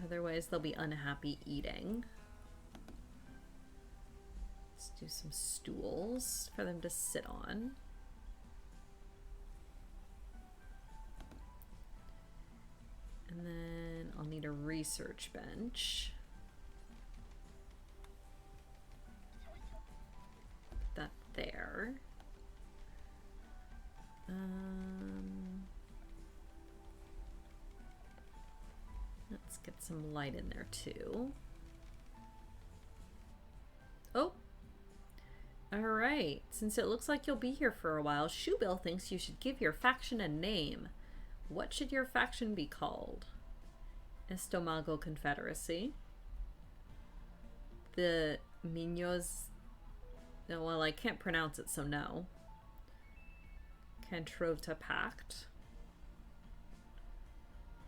B: Otherwise they'll be unhappy eating. Let's do some stools for them to sit on. And then I'll need a research bench. Put that there. Let's get some light in there too. Oh! Alright, since it looks like you'll be here for a while, Shoebill thinks you should give your faction a name. What should your faction be called? Estomago Confederacy. The Minos... Oh, well, I can't pronounce it, so no. Cantrota Pact.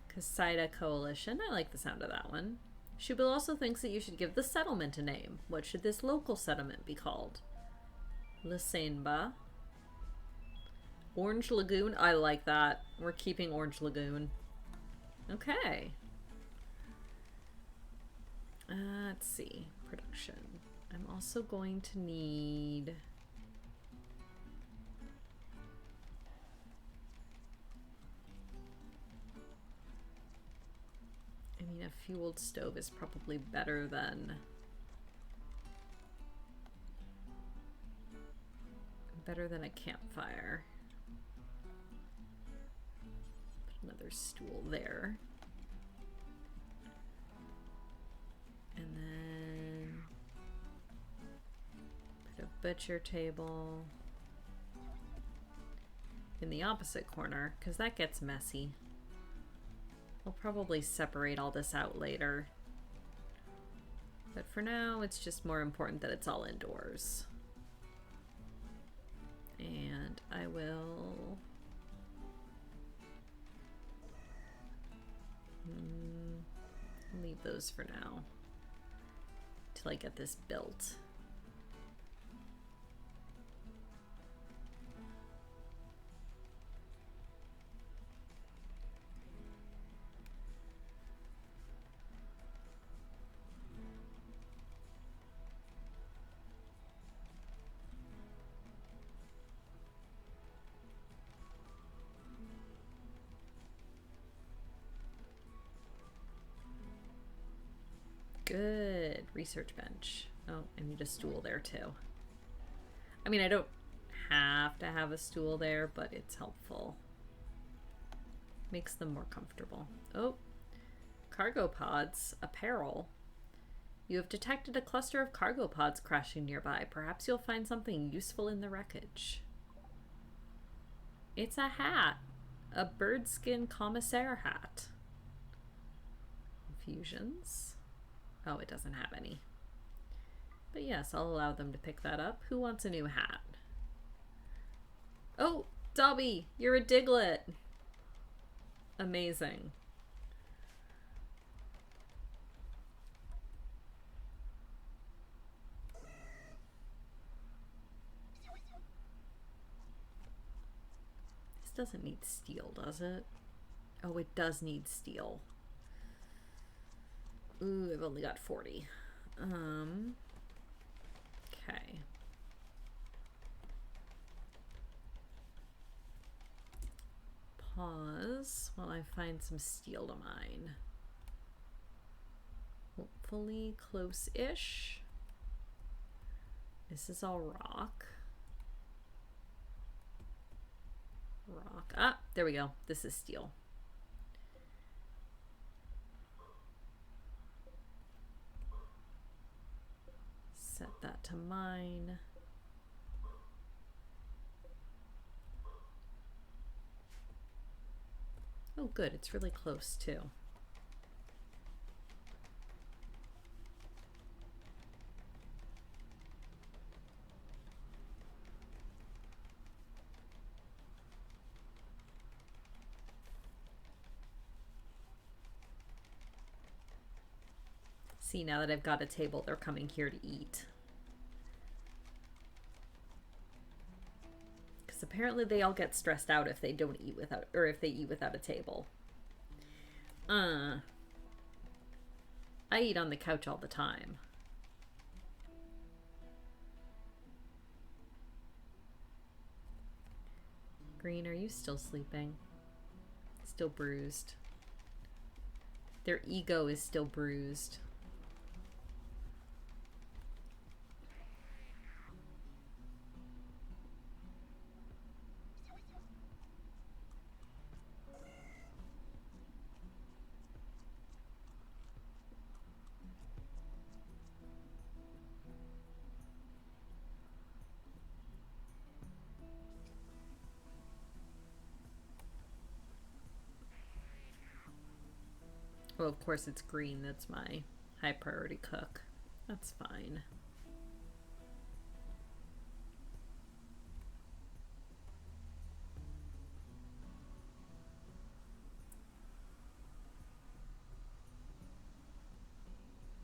B: Casaida Coalition. I like the sound of that one. Shubil also thinks that you should give the settlement a name. What should this local settlement be called? Lisanba. Orange Lagoon. I like that. We're keeping Orange Lagoon. Okay. Let's see. Production. I'm also going to need... I mean, a fueled stove is probably better than... a campfire. Put another stool there. And then put a butcher table in the opposite corner, because that gets messy. I'll probably separate all this out later. But for now, it's just more important that it's all indoors. And I will... leave those for now. Till I get this built. Good. Research bench. Oh, I need a stool there too. I mean, I don't have to have a stool there, but it's helpful. Makes them more comfortable. Oh, cargo pods. Apparel. You have detected a cluster of cargo pods crashing nearby. Perhaps you'll find something useful in the wreckage. It's a hat. A birdskin commissaire hat. Infusions. Oh, it doesn't have any. But yes, I'll allow them to pick that up. Who wants a new hat? Oh, Dobby, you're a Diglett. Amazing. This doesn't need steel, does it? Oh, it does need steel. Ooh, I've only got 40. Okay. pause while I find some steel to mine. Hopefully close-ish. This is all rock. Rock. Ah, there we go. This is steel. Set that to mine. Oh, good. It's really close, too. See, now that I've got a table, they're coming here to eat. Because apparently they all get stressed out if they don't eat without, or if they eat without a table. I eat on the couch all the time. Green, are you still sleeping? Still bruised. Their ego is still bruised. Well, of course it's green. That's my high priority cook. That's fine.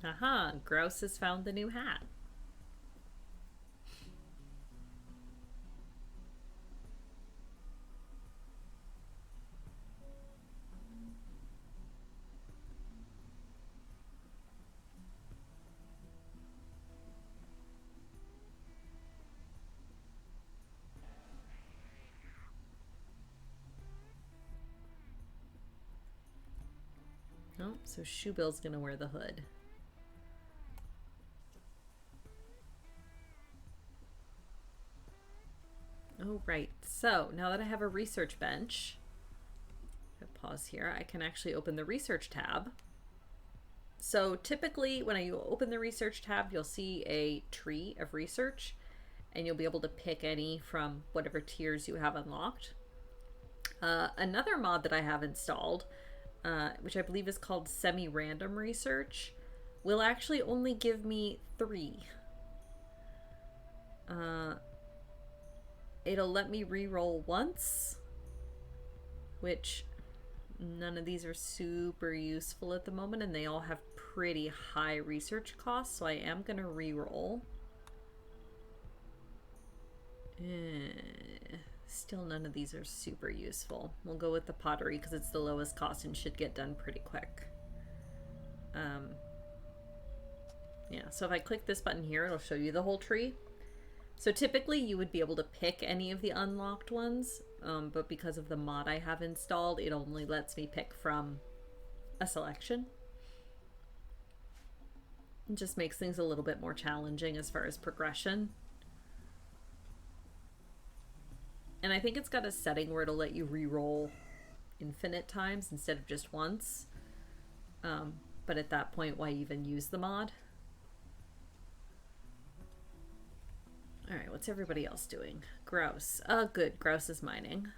B: Aha, Grouse has found the new hat. Oh, so Shoebill's gonna wear the hood. Oh, right. So now that I have a research bench, pause here, I can actually open the research tab. So typically when you open the research tab, you'll see a tree of research and you'll be able to pick any from whatever tiers you have unlocked. Another mod that I have installed, which I believe is called semi-random research, will actually only give me 3. It'll let me re-roll once, which none of these are super useful at the moment, and they all have pretty high research costs, so I am going to re-roll. Still none of these are super useful. We'll go with the pottery because it's the lowest cost and should get done pretty quick. Yeah, so if I click this button here, it'll show you the whole tree. So typically you would be able to pick any of the unlocked ones, but because of the mod I have installed, it only lets me pick from a selection. It just makes things a little bit more challenging as far as progression. And I think it's got a setting where it'll let you re-roll infinite times instead of just once. But at that point, why even use the mod? Alright, what's everybody else doing? Grouse. Good. Grouse is mining.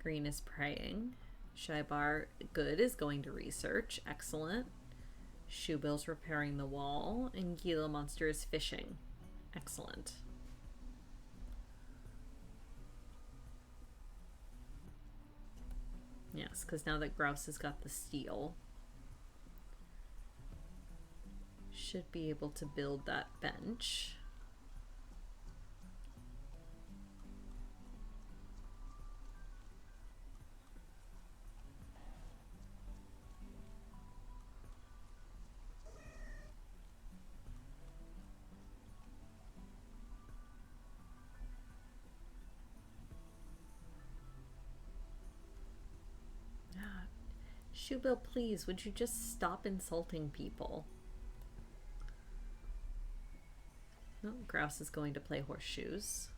B: Green is praying. Shybar, good, is going to research. Excellent. Shoebill's repairing the wall. And Gila Monster is fishing. Excellent. Yes, because now that Grouse has got the steel, should be able to build that bench. Shoebill, please, would you just stop insulting people? Oh, Grouse is going to play horseshoes.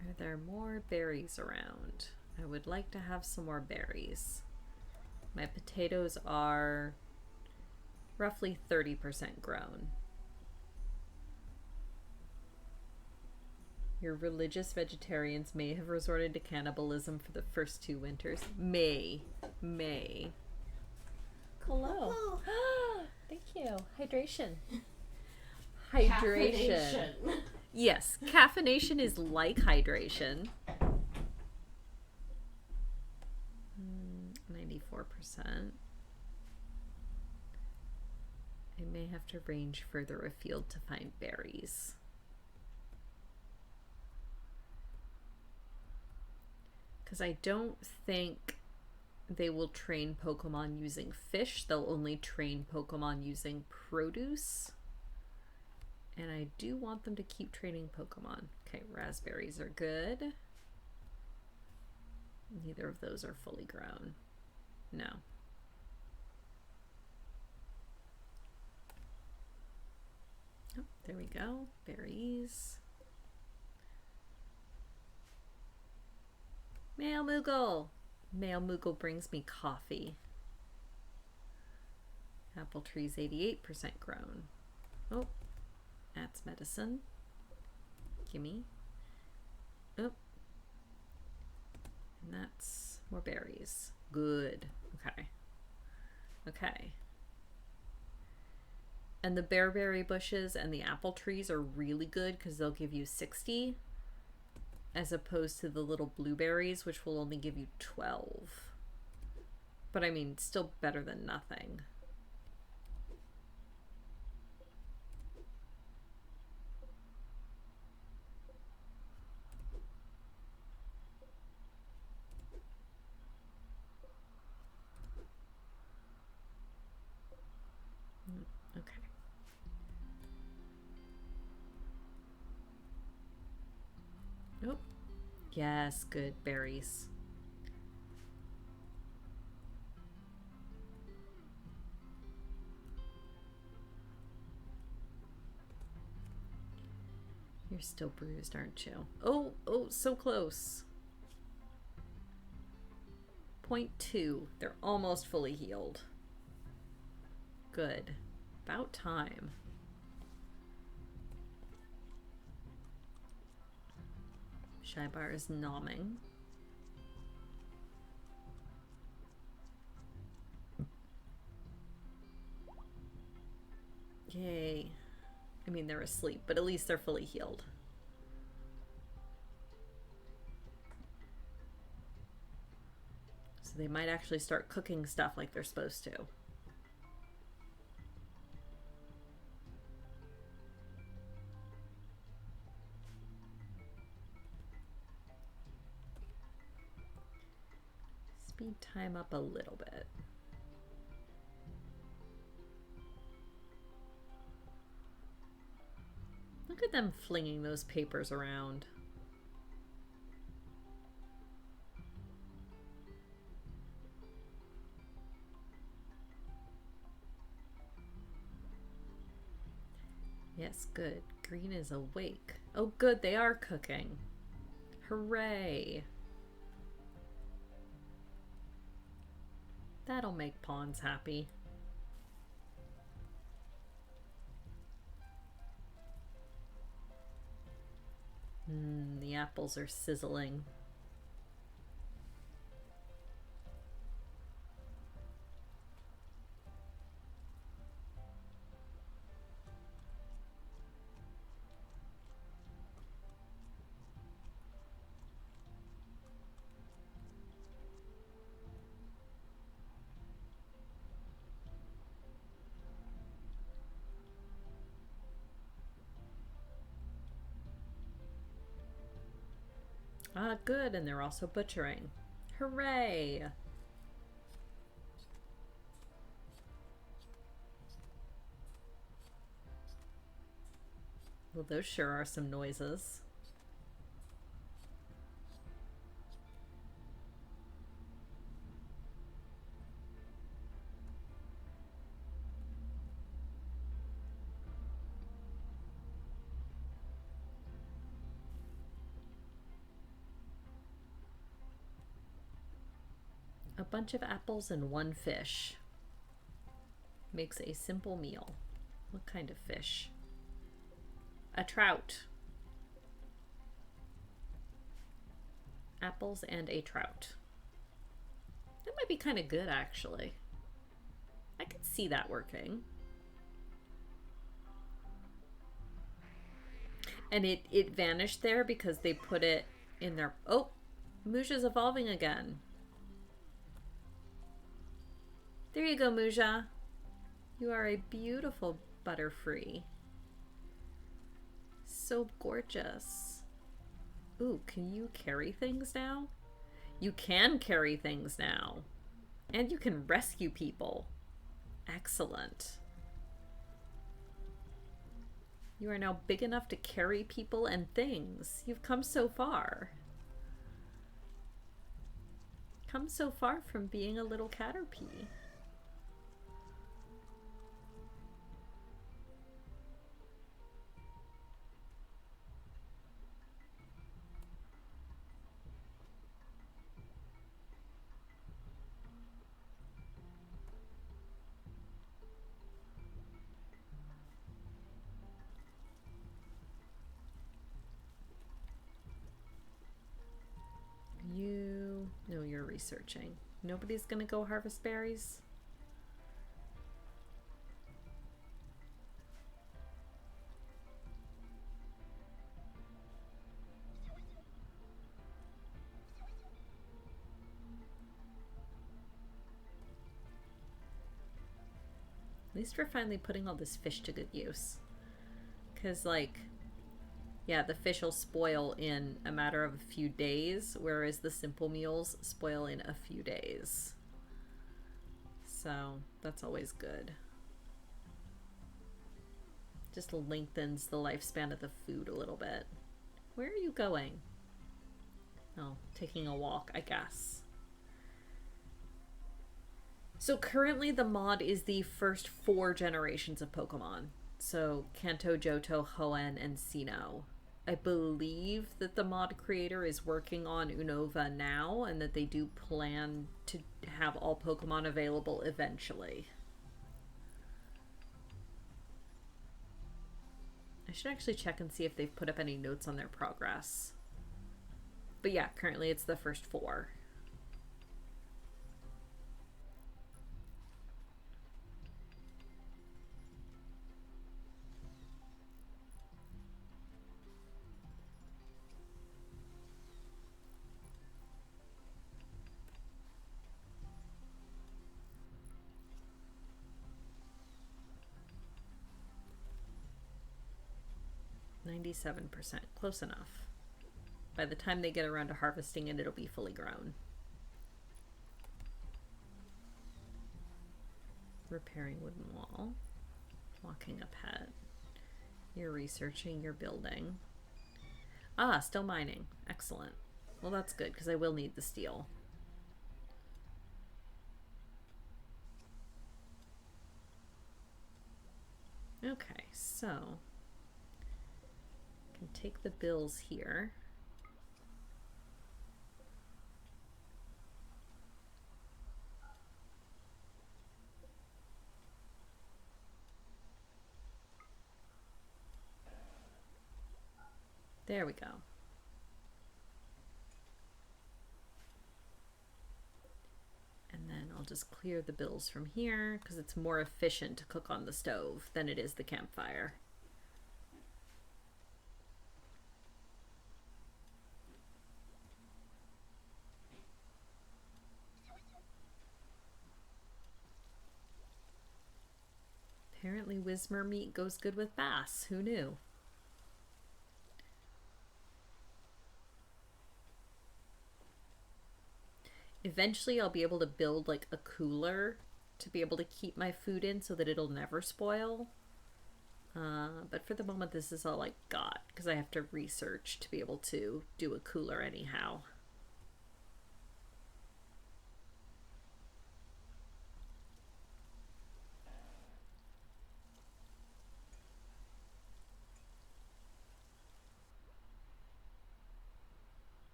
B: Are there more berries around? I would like to have some more berries. My potatoes are roughly 30% grown. Your religious vegetarians may have resorted to cannibalism for the first 2 winters. May. Hello. Thank you. Hydration. Hydration. Yes, caffeination is like hydration. 94%. I may have to range further afield to find berries. Because I don't think they will train Pokemon using fish. They'll only train Pokemon using produce. And I do want them to keep training Pokemon. Okay, raspberries are good. Neither of those are fully grown. No. Oh, there we go. Berries. Male Moogle! Male Moogle brings me coffee. Apple tree's 88% grown. Oh, that's medicine. Gimme. Oh. And that's more berries. Good. Okay. Okay. And the bearberry bushes and the apple trees are really good because they'll give you 60 as opposed to the little blueberries, which will only give you 12. But I mean, still better than nothing. Okay. Oh, yes, good berries. You're still bruised, aren't you? Oh, so close. 0.2. They're almost fully healed. Good. About time. Shybar is nomming. Yay. I mean, they're asleep, but at least they're fully healed. So they might actually start cooking stuff like they're supposed to. Speed time up a little bit. Look at them flinging those papers around. Yes, good. Green is awake. Oh, good, they are cooking. Hooray. That'll make pawns happy. The apples are sizzling. Ah, good, and they're also butchering. Hooray! Well, those sure are some noises. bunch of apples and one fish. Makes a simple meal. What kind of fish? A trout. Apples and a trout. That might be kind of good, actually. I could see that working. And it vanished there because they put it in their... Oh! Muja's evolving again. There you go, Muja. You are a beautiful butterfree. So gorgeous. Ooh, can you carry things now? You can carry things now. And you can rescue people. Excellent. You are now big enough to carry people and things. You've come so far. Come so far from being a little caterpie. No, you're researching. Nobody's gonna go harvest berries? At least we're finally putting all this fish to good use. Because, like, yeah, the fish will spoil in a matter of a few days, whereas the simple meals spoil in a few days. So, that's always good. Just lengthens the lifespan of the food a little bit. Where are you going? Oh, taking a walk, I guess. So currently the mod is the first 4 generations of Pokemon. So Kanto, Johto, Hoenn, and Sinnoh. I believe that the mod creator is working on Unova now and that they do plan to have all Pokemon available eventually. I should actually check and see if they've put up any notes on their progress. But yeah, currently it's the first 4. 97%. Close enough. By the time they get around to harvesting it, it'll be fully grown. Repairing wooden wall. Walking a pet. You're researching, you're building. Ah, still mining. Excellent. Well, that's good, because I will need the steel. Okay, so I can take the bills here. There we go. And then I'll just clear the bills from here because it's more efficient to cook on the stove than it is the campfire. Apparently Whismur meat goes good with bass. Who knew? Eventually I'll be able to build like a cooler to be able to keep my food in so that it'll never spoil. But for the moment this is all I got because I have to research to be able to do a cooler anyhow.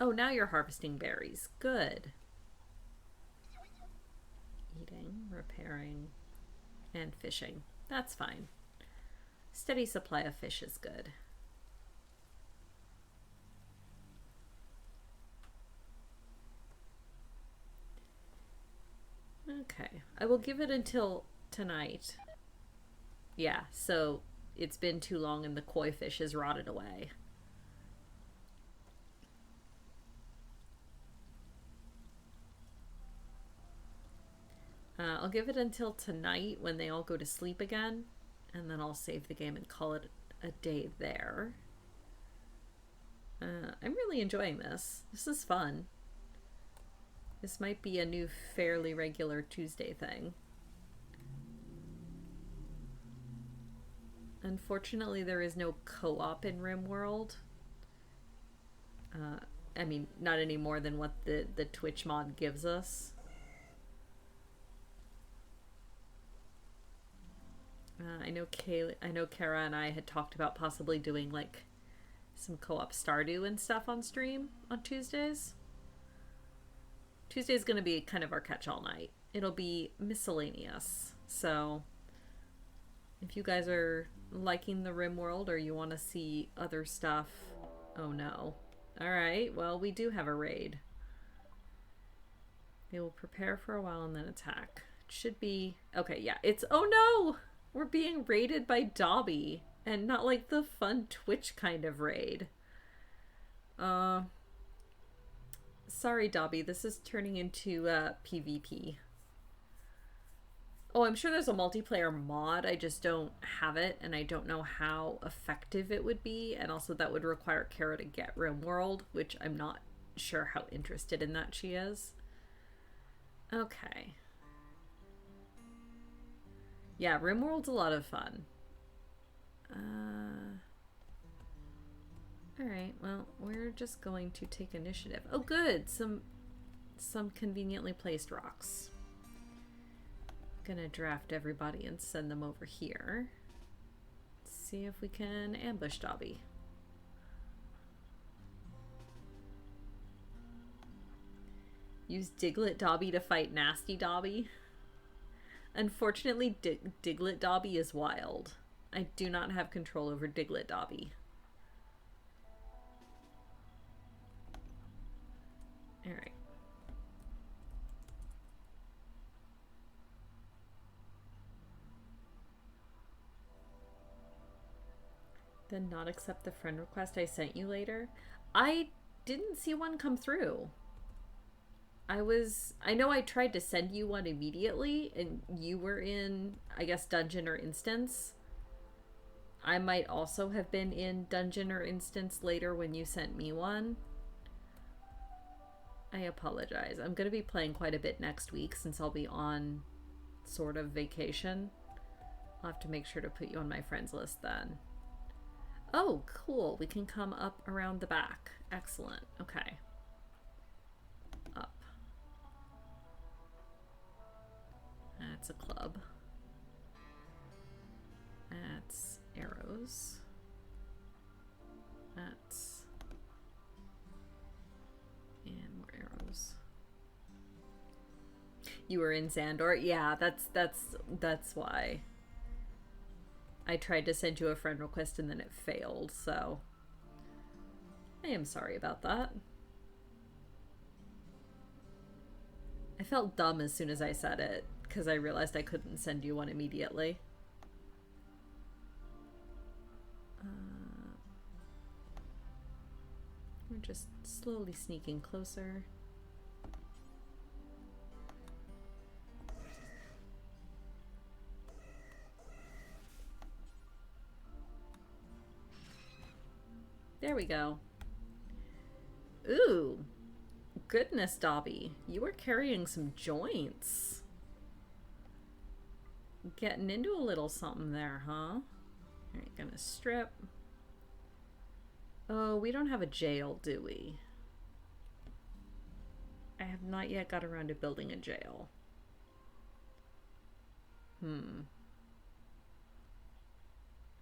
B: Oh, now you're harvesting berries. Good. Eating, repairing, and fishing. That's fine. Steady supply of fish is good. Okay. I will give it until tonight. Yeah, so it's been too long and the koi fish has rotted away. I'll give it until tonight when they all go to sleep again, and then I'll save the game and call it a day there. I'm really enjoying this. This is fun. This might be a new fairly regular Tuesday thing. Unfortunately, there is no co-op in Rimworld. I mean, not any more than what the Twitch mod gives us. I know Kara and I had talked about possibly doing like some co-op Stardew and stuff on stream on Tuesdays. Tuesday's going to be kind of our catch-all night. It'll be miscellaneous. So if you guys are liking the Rimworld or you want to see other stuff, oh no. All right, well, we do have a raid. They will prepare for a while and then attack. It should be okay. Yeah, it's oh no, we're being raided by Dobby, and not like the fun Twitch kind of raid. Sorry, Dobby, this is turning into PvP. Oh, I'm sure there's a multiplayer mod. I just don't have it, and I don't know how effective it would be. And also, that would require Kara to get Rimworld, which I'm not sure how interested in that she is. Okay. Yeah, Rimworld's a lot of fun. Alright, well, we're just going to take initiative. Oh, good! Some conveniently placed rocks. Gonna draft everybody and send them over here. See if we can ambush Dobby. Use Diglett Dobby to fight Nasty Dobby. Unfortunately, Diglett Dobby is wild. I do not have control over Diglett Dobby. Alright. Then not accept the friend request I sent you later. I didn't see one come through. I know I tried to send you one immediately and you were in, I guess, dungeon or instance. I might also have been in dungeon or instance later when you sent me one. I apologize. I'm going to be playing quite a bit next week since I'll be on sort of vacation. I'll have to make sure to put you on my friends list then. Oh, cool. We can come up around the back. Excellent. Okay. Up. That's a club. That's arrows. That's... and more arrows. You were in Xandor? Yeah, that's why. I tried to send you a friend request and then it failed, so I am sorry about that. I felt dumb as soon as I said it, because I realized I couldn't send you one immediately. We're just slowly sneaking closer. There we go. Ooh. Goodness, Dobby. You were carrying some joints. Getting into a little something there, huh? Alright, gonna strip. Oh, we don't have a jail, do we? I have not yet got around to building a jail.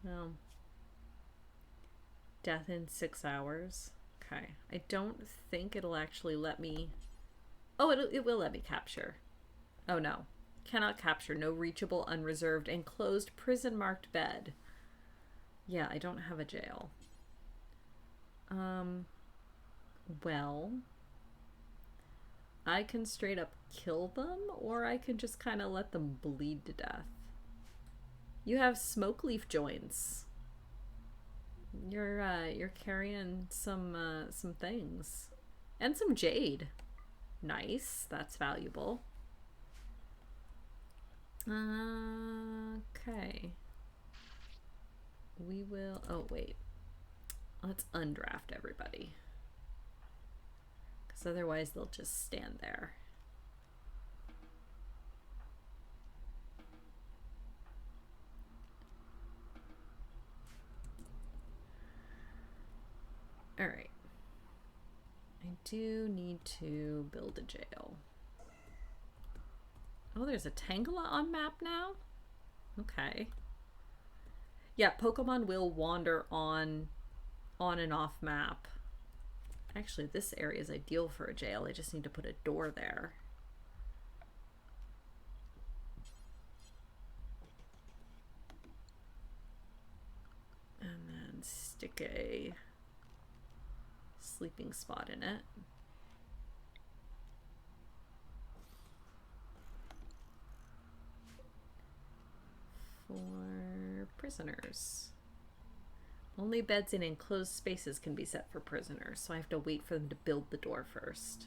B: Well. Death in 6 hours. Okay. I don't think it'll actually let me... Oh, it will let me capture. Oh no. Cannot capture. No reachable, unreserved, enclosed, prison-marked bed. Yeah, I don't have a jail. Well... I can straight up kill them, or I can just kind of let them bleed to death. You have smoke leaf joints. You're carrying some things. And some jade. Nice. That's valuable. Okay. We will... Oh, wait. Let's undraft everybody. Because otherwise they'll just stand there. Alright. I do need to build a jail. Oh, there's a Tangela on map now? Okay. Yeah, Pokemon will wander on and off map. Actually, this area is ideal for a jail. I just need to put a door there. And then stick a sleeping spot in it. For prisoners. Only beds in enclosed spaces can be set for prisoners, so I have to wait for them to build the door first.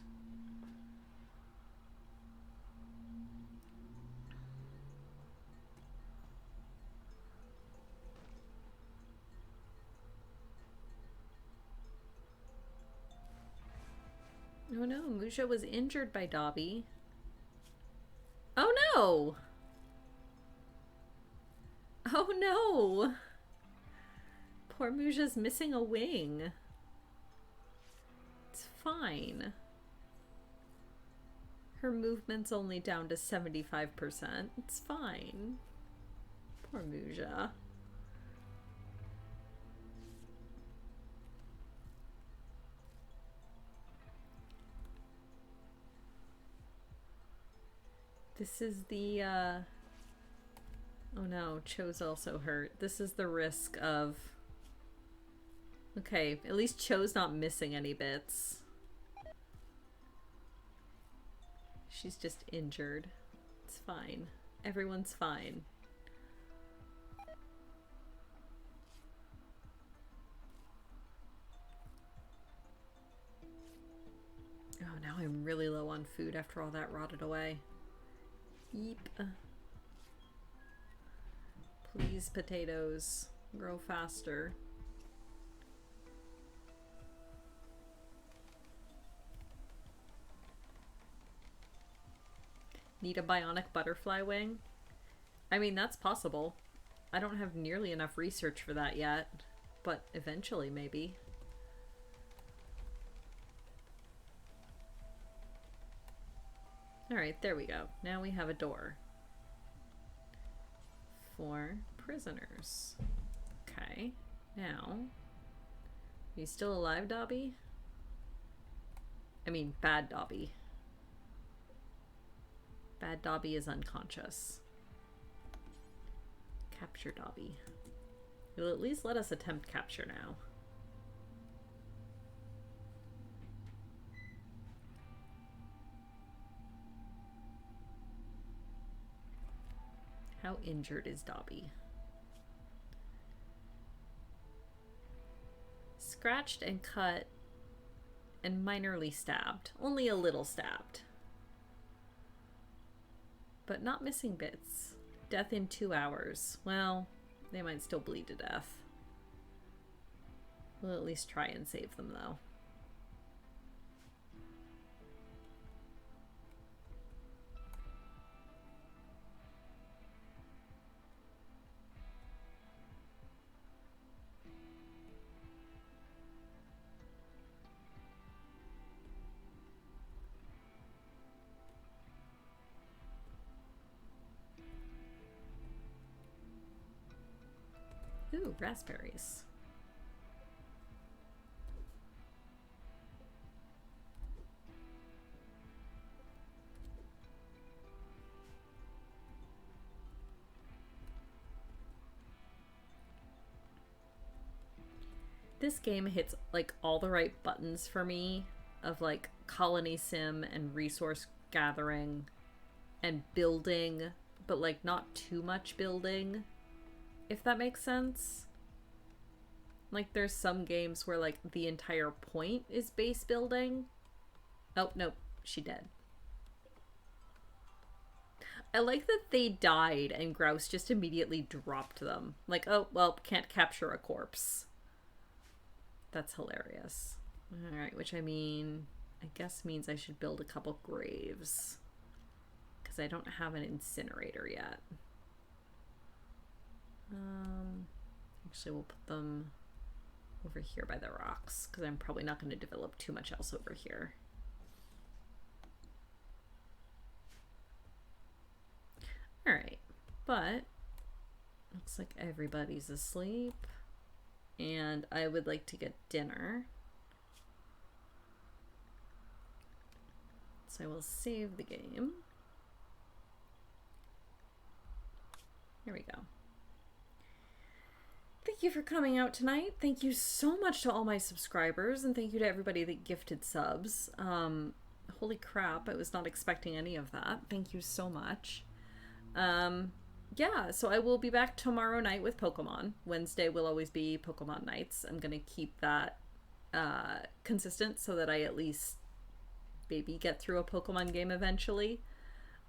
B: Oh no, Musha was injured by Dobby. Oh no! Oh no! Poor Musha's missing a wing. It's fine. Her movement's only down to 75%. It's fine. Poor Musha. This is the, oh no, Cho's also hurt. This is the risk of... Okay, at least Cho's not missing any bits. She's just injured. It's fine. Everyone's fine. Oh, now I'm really low on food after all that rotted away. Yeep. Please, potatoes, grow faster. Need a bionic butterfly wing? I mean, that's possible. I don't have nearly enough research for that yet, but eventually maybe. Alright, there we go. Now we have a door. For prisoners. Okay, now... Are you still alive, Dobby? I mean, bad Dobby. Bad Dobby is unconscious. Capture Dobby. You'll at least let us attempt capture now. How injured is Dobby? Scratched and cut and minorly stabbed. Only a little stabbed. But not missing bits. Death in 2 hours. Well, they might still bleed to death. We'll at least try and save them, though. Ooh, raspberries. This game hits like all the right buttons for me of like colony sim and resource gathering and building, but like not too much building, if that makes sense. Like there's some games where like the entire point is base building. Oh, no, she dead. I like that they died and Grouse just immediately dropped them. Like, oh, well, can't capture a corpse. That's hilarious. Alright, which I mean, I guess means I should build a couple graves. Because I don't have an incinerator yet. Actually, we'll put them over here by the rocks. Because I'm probably not going to develop too much else over here. Alright, but looks like everybody's asleep. And I would like to get dinner. So I will save the game. Here we go. Thank you for coming out tonight. Thank you so much to all my subscribers, and thank you to everybody that gifted subs. Holy crap, I was not expecting any of that. Thank you so much. Yeah, so I will be back tomorrow night with Pokemon. Wednesday will always be Pokemon nights. I'm gonna keep that consistent so that I at least maybe get through a Pokemon game eventually.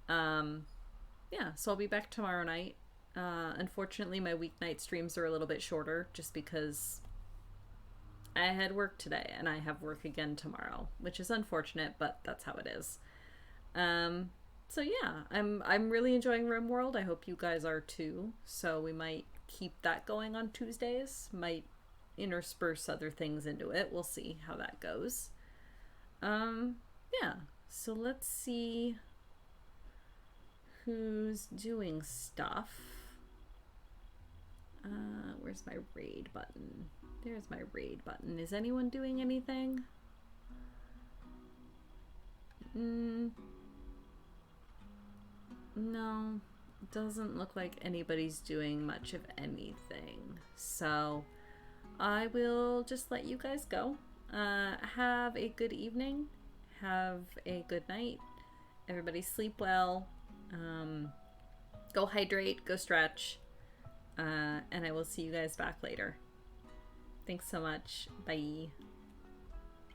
B: Yeah, so I'll be back tomorrow night. Unfortunately, my weeknight streams are a little bit shorter just because I had work today and I have work again tomorrow, which is unfortunate, but that's how it is. So yeah, I'm really enjoying Rimworld. I hope you guys are too. So we might keep that going on Tuesdays. Might intersperse other things into it. We'll see how that goes. Yeah. So let's see who's doing stuff. Where's my raid button? There's my raid button. Is anyone doing anything? No, doesn't look like anybody's doing much of anything. So I will just let you guys go. Have a good evening. Have a good night. Everybody sleep well. Go hydrate, go stretch. And I will see you guys back later. Thanks so much. Bye.